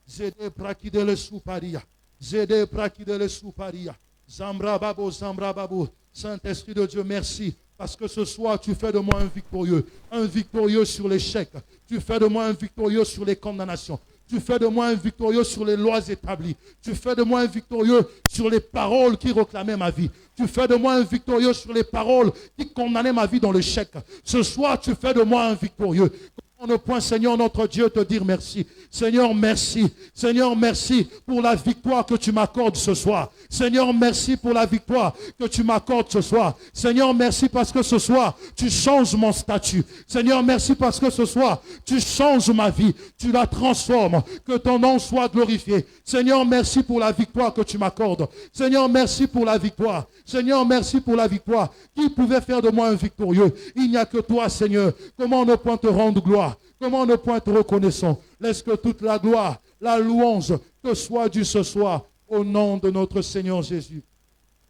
Zede brakidele souparia. Zede brakidele souparia. Zambra babo, Zambra babo. Saint-Esprit de Dieu, merci. Parce que ce soir, tu fais de moi un victorieux sur l'échec. Tu fais de moi un victorieux sur les condamnations. Tu fais de moi un victorieux sur les lois établies. Tu fais de moi un victorieux sur les paroles qui réclamaient ma vie. Tu fais de moi un victorieux sur les paroles qui condamnaient ma vie dans l'échec. Ce soir, tu fais de moi un victorieux. On ne point, Seigneur notre Dieu, te dire merci. Seigneur, merci. Seigneur, merci pour la victoire que tu m'accordes ce soir. Seigneur, merci pour la victoire que tu m'accordes ce soir. Seigneur, merci parce que ce soir, tu changes mon statut. Seigneur, merci parce que ce soir, tu changes ma vie. Tu la transformes. Que ton nom soit glorifié. Seigneur, merci pour la victoire que tu m'accordes. Seigneur, merci pour la victoire. Seigneur, merci pour la victoire. Qui pouvait faire de moi un victorieux? Il n'y a que toi, Seigneur. Comment ne point te rendre gloire? Comment ne point être reconnaissant? Laisse que toute la gloire, la louange te soit due ce soir au nom de notre Seigneur Jésus.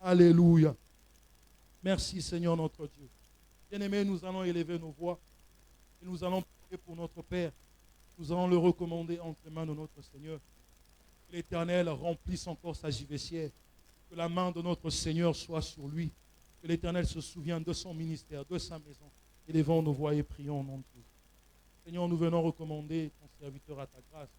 Alléluia. Merci Seigneur notre Dieu. Bien-aimés, nous allons élever nos voix et nous allons prier pour notre Père. Nous allons le recommander entre les mains de notre Seigneur. Que l'Éternel remplisse encore sa givecière. Que la main de notre Seigneur soit sur lui. Que l'Éternel se souvienne de son ministère, de sa maison. Élevons nos voix et prions au nom de Dieu. Seigneur, nous venons recommander ton serviteur à ta grâce,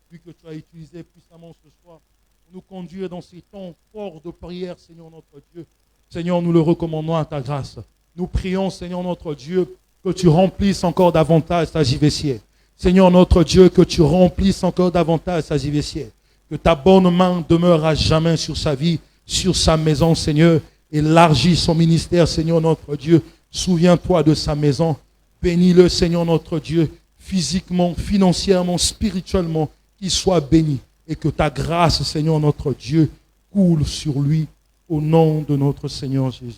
vu que tu as utilisé puissamment ce soir pour nous conduire dans ces temps forts de prière, Seigneur notre Dieu. Seigneur, nous le recommandons à ta grâce. Nous prions, Seigneur notre Dieu, que tu remplisses encore davantage sa givecière. Seigneur notre Dieu, que tu remplisses encore davantage sa givecière. Que ta bonne main demeure à jamais sur sa vie, sur sa maison, Seigneur. Élargis son ministère, Seigneur notre Dieu. Souviens-toi de sa maison. Bénis-le, Seigneur notre Dieu. Physiquement, financièrement, spirituellement, qu'il soit béni et que ta grâce, Seigneur notre Dieu, coule sur lui au nom de notre Seigneur Jésus.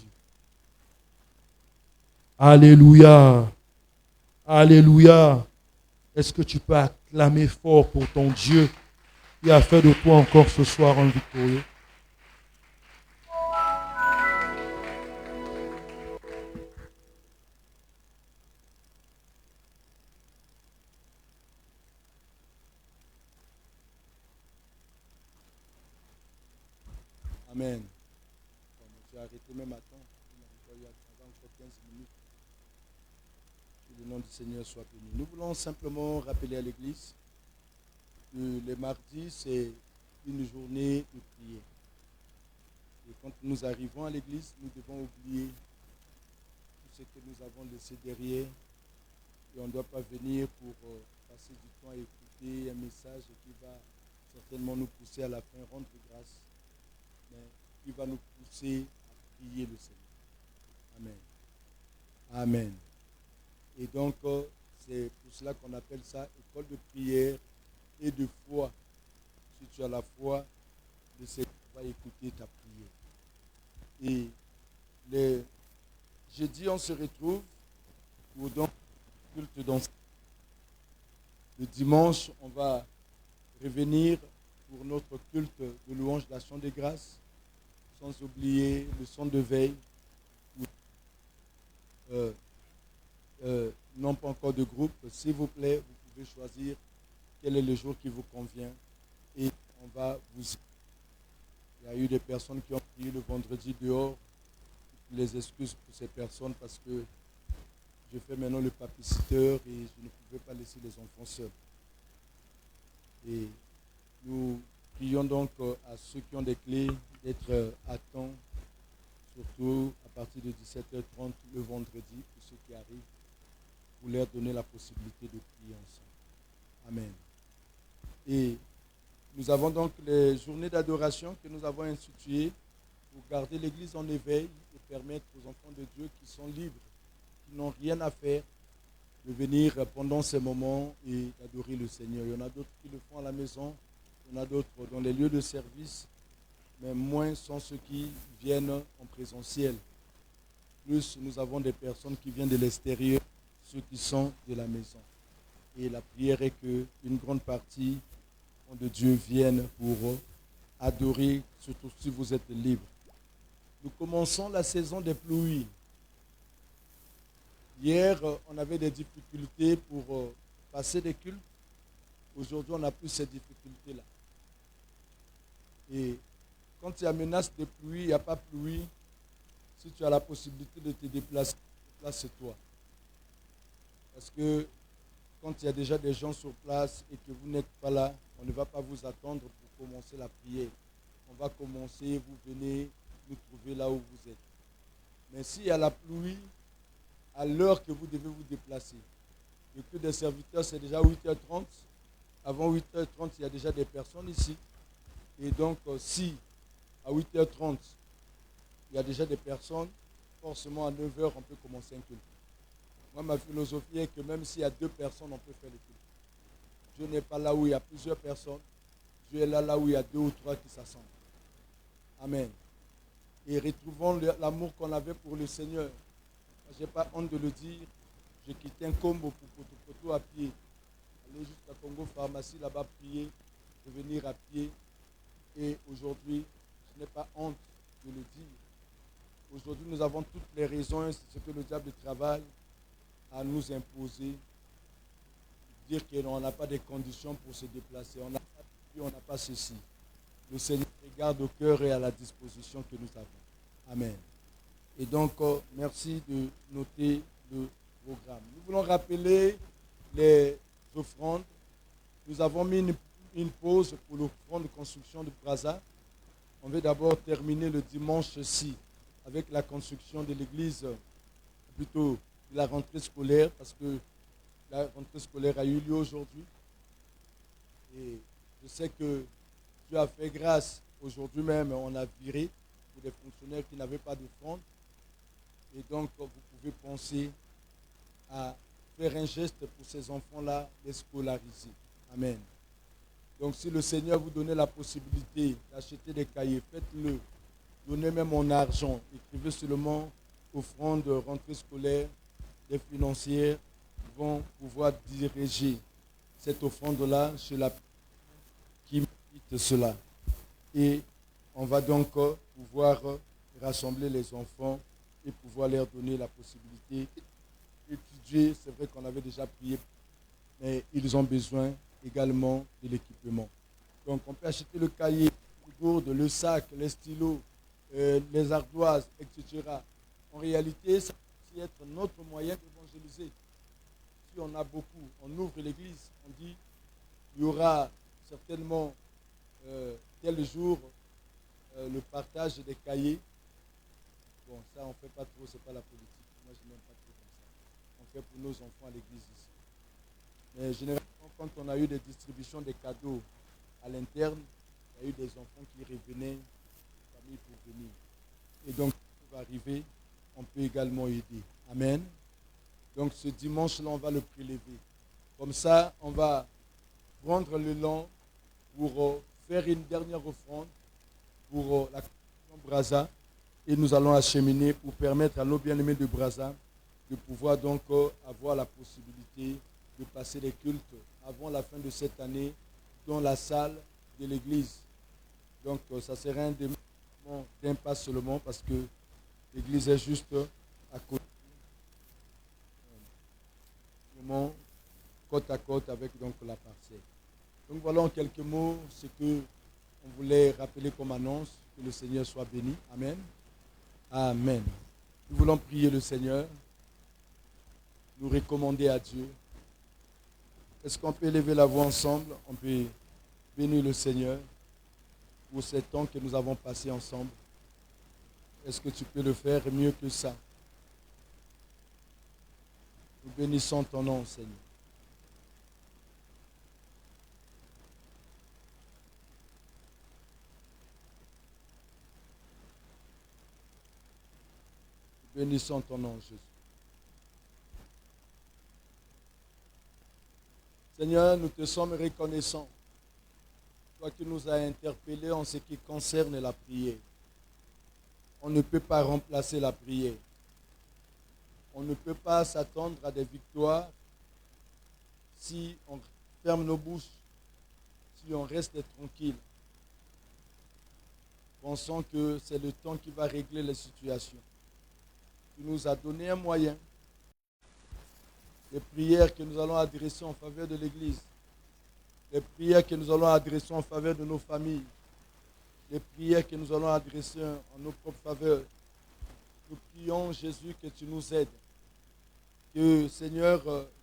Alléluia. Alléluia. Est-ce que tu peux acclamer fort pour ton Dieu qui a fait de toi encore ce soir un victorieux? Amen. Je vais arrêter même à temps. Il y a encore 15 minutes. Que le nom du Seigneur soit béni. Nous voulons simplement rappeler à l'Église que le mardi, c'est une journée de prière. Et quand nous arrivons à l'Église, nous devons oublier tout ce que nous avons laissé derrière. Et on ne doit pas venir pour passer du temps à écouter un message qui va certainement nous pousser à la fin rendre grâce. Mais qui va nous pousser à prier le Seigneur. Amen. Amen. Et donc, c'est pour cela qu'on appelle ça école de prière et de foi. Si tu as la foi, le Seigneur va écouter ta prière. Et le jeudi, on se retrouve pour donc culte dans. Le dimanche, on va revenir pour notre culte de louange d'action de grâce, sans oublier le son de veille. Non pas encore de groupe, s'il vous plaît, vous pouvez choisir quel est le jour qui vous convient et on va vous. Il y a eu des personnes qui ont prié le vendredi dehors. Les excuses pour ces personnes parce que je fais maintenant le papiciteur et je ne pouvais pas laisser les enfants seuls. Et nous prions donc à ceux qui ont des clés d'être à temps, surtout à partir de 17h30 le vendredi, pour ceux qui arrivent, pour leur donner la possibilité de prier ensemble. Amen. Et Nous avons donc les journées d'adoration que nous avons instituées pour garder l'Église en éveil et permettre aux enfants de Dieu qui sont libres, qui n'ont rien à faire, de venir pendant ces moments et d'adorer le Seigneur. Il y en a d'autres qui le font à la maison, il y en a d'autres dans les lieux de service, mais moins sont ceux qui viennent en présentiel. Plus nous avons des personnes qui viennent de l'extérieur, ceux qui sont de la maison. Et la prière est qu'une grande partie de Dieu vienne pour adorer, surtout si vous êtes libre. Nous commençons la saison des pluies. Hier, on avait des difficultés pour passer des cultes. Aujourd'hui, on n'a plus ces difficultés-là. Et quand il y a menace de pluie, il n'y a pas pluie, si tu as la possibilité de te déplacer, déplace-toi. Parce que quand il y a déjà des gens sur place et que vous n'êtes pas là, on ne va pas vous attendre pour commencer la prière. On va commencer, vous venez nous trouver là où vous êtes. Mais s'il y a la pluie, à l'heure que vous devez vous déplacer, le culte des serviteurs, c'est déjà 8h30. Avant 8h30, il y a déjà des personnes ici. Et donc, si à 8h30, il y a déjà des personnes, forcément à 9h, on peut commencer un culte. Moi, ma philosophie est que même s'il y a 2 personnes, on peut faire le culte. Dieu n'est pas là où il y a plusieurs personnes. Dieu est là où il y a 2 ou 3 qui s'assemblent. Amen. Et retrouvons l'amour qu'on avait pour le Seigneur. Je n'ai pas honte de le dire. J'ai quitté un combo pour Poto à pied. Aller jusqu'à Congo Pharmacie, là-bas prier, revenir à pied. Et aujourd'hui, je n'ai pas honte de le dire. Aujourd'hui, nous avons toutes les raisons, c'est ce que le diable travaille à nous imposer. Dire qu'on n'a pas de conditions pour se déplacer. On n'a pas de on n'a pas ceci. Le Seigneur regarde au cœur et à la disposition que nous avons. Amen. Et donc, merci de noter le programme. Nous voulons rappeler les offrandes. Nous avons mis une pause pour l'offrande de construction de Brazza. On va d'abord terminer le dimanche-ci avec la construction de l'église, plutôt de la rentrée scolaire, parce que la rentrée scolaire a eu lieu aujourd'hui. Et je sais que Dieu a fait grâce. Aujourd'hui même, on a viré pour des fonctionnaires qui n'avaient pas d'offrande. Et donc, vous pouvez penser à faire un geste pour ces enfants-là, les scolariser. Amen. Donc, si le Seigneur vous donnait la possibilité d'acheter des cahiers, faites-le. Donnez même en argent. Écrivez seulement offrande, rentrée scolaire. Les financières vont pouvoir diriger cette offrande-là chez la qui mérite cela. Et on va donc pouvoir rassembler les enfants et pouvoir leur donner la possibilité d'étudier. C'est vrai qu'on avait déjà prié, mais ils ont besoin également de l'équipement. Donc on peut acheter le cahier, les gourdes, le sac, les stylos, les ardoises, etc. En réalité, ça peut aussi être notre moyen d'évangéliser. Si on a beaucoup, on ouvre l'église, on dit il y aura certainement tel jour le partage des cahiers. Bon, ça on ne fait pas trop, ce n'est pas la politique. Moi je n'aime pas trop comme ça. On fait pour nos enfants à l'église ici. Mais généralement, quand on a eu des distributions des cadeaux à l'interne, il y a eu des enfants qui revenaient, famille pour venir. Et donc, ça va arriver, on peut également aider. Amen. Donc, ce dimanche-là, on va le prélever. Comme ça, on va prendre le long pour faire une dernière offrande pour la construction Brazza. Et nous allons acheminer pour permettre à nos bien-aimés de Brazza de pouvoir donc avoir la possibilité de passer les cultes avant la fin de cette année dans la salle de l'église. Donc ça serait un déménagement d'un pas seulement parce que l'église est juste à côté, côte à côte avec donc la parcelle. Donc voilà en quelques mots ce que on voulait rappeler comme annonce. Que le Seigneur soit béni. Amen. Amen. Nous voulons prier le Seigneur, nous recommander à Dieu. Est-ce qu'on peut élever la voix ensemble? On peut bénir le Seigneur pour ces temps que nous avons passés ensemble. Est-ce que tu peux le faire mieux que ça? Nous bénissons ton nom, Seigneur. Bénissons ton nom, Jésus. Seigneur, nous te sommes reconnaissants. Toi qui nous as interpellés en ce qui concerne la prière. On ne peut pas remplacer la prière. On ne peut pas s'attendre à des victoires si on ferme nos bouches, si on reste tranquille, pensant que c'est le temps qui va régler les situations. Tu nous as donné un moyen. Les prières que nous allons adresser en faveur de l'Église, les prières que nous allons adresser en faveur de nos familles, les prières que nous allons adresser en nos propres faveurs. Nous prions, Jésus, que tu nous aides. Que, Seigneur,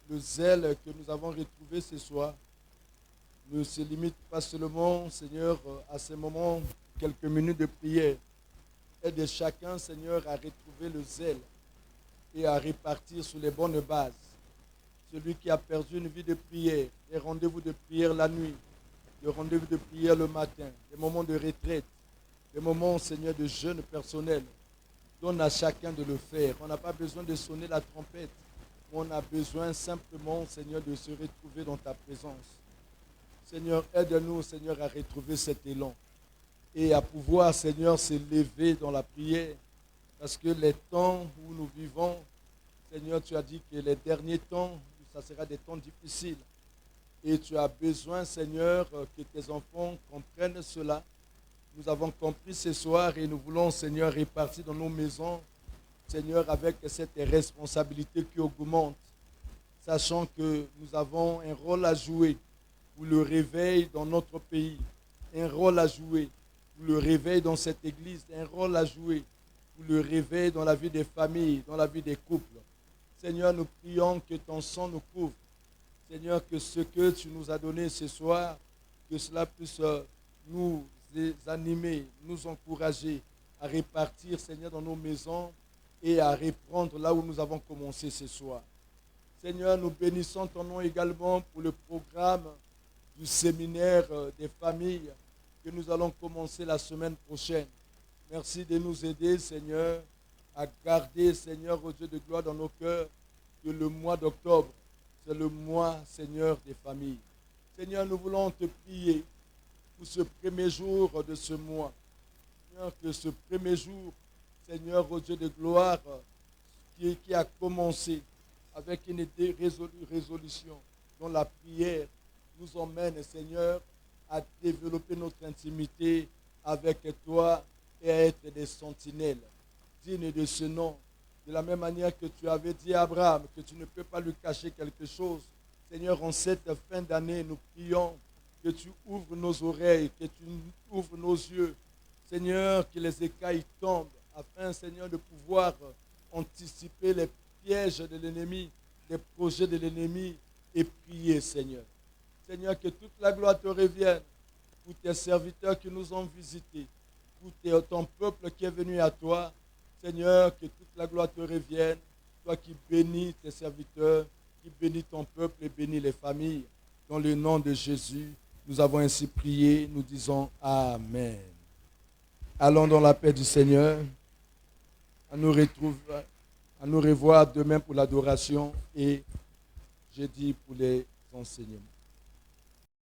le zèle que nous avons retrouvé ce soir ne se limite pas seulement, Seigneur, à ces moments, quelques minutes de prière. Aide chacun, Seigneur, à retrouver le zèle et à repartir sur les bonnes bases. Celui qui a perdu une vie de prière, des rendez-vous de prière la nuit, des rendez-vous de prière le matin, des moments de retraite, des moments, Seigneur, de jeûne personnel. Donne à chacun de le faire. On n'a pas besoin de sonner la trompette. On a besoin simplement, Seigneur, de se retrouver dans ta présence. Seigneur, aide-nous, Seigneur, à retrouver cet élan et à pouvoir, Seigneur, se lever dans la prière. Parce que les temps où nous vivons, Seigneur, tu as dit que les derniers temps, ça sera des temps difficiles. Et tu as besoin, Seigneur, que tes enfants comprennent cela. Nous avons compris ce soir et nous voulons, Seigneur, repartir dans nos maisons, Seigneur, avec cette responsabilité qui augmente, sachant que nous avons un rôle à jouer pour le réveil dans notre pays, un rôle à jouer pour le réveil dans cette église, un rôle à jouer pour le réveil dans la vie des familles, dans la vie des couples. Seigneur, nous prions que ton sang nous couvre. Seigneur, que ce que tu nous as donné ce soir, que cela puisse nous animer, nous encourager à repartir, Seigneur, dans nos maisons et à reprendre là où nous avons commencé ce soir. Seigneur, nous bénissons ton nom également pour le programme du séminaire des familles que nous allons commencer la semaine prochaine. Merci de nous aider, Seigneur, à garder, Seigneur, au Dieu de gloire dans nos cœurs, que le mois d'octobre, c'est le mois, Seigneur, des familles. Seigneur, nous voulons te prier pour ce premier jour de ce mois. Seigneur, que ce premier jour, Seigneur, au Dieu de gloire, qui a commencé avec une résolution dont la prière nous emmène, Seigneur, à développer notre intimité avec toi et à être des sentinelles dignes de ce nom. De la même manière que tu avais dit à Abraham que tu ne peux pas lui cacher quelque chose. Seigneur, en cette fin d'année, nous prions que tu ouvres nos oreilles, que tu ouvres nos yeux. Seigneur, que les écailles tombent afin, Seigneur, de pouvoir anticiper les pièges de l'ennemi, les projets de l'ennemi et prier, Seigneur. Seigneur, que toute la gloire te revienne pour tes serviteurs qui nous ont visités, pour ton peuple qui est venu à toi. Seigneur, que toute la gloire te revienne, toi qui bénis tes serviteurs, qui bénis ton peuple et bénis les familles. Dans le nom de Jésus, nous avons ainsi prié, nous disons Amen. Allons dans la paix du Seigneur. À nous revoir demain pour l'adoration et jeudi pour les enseignements.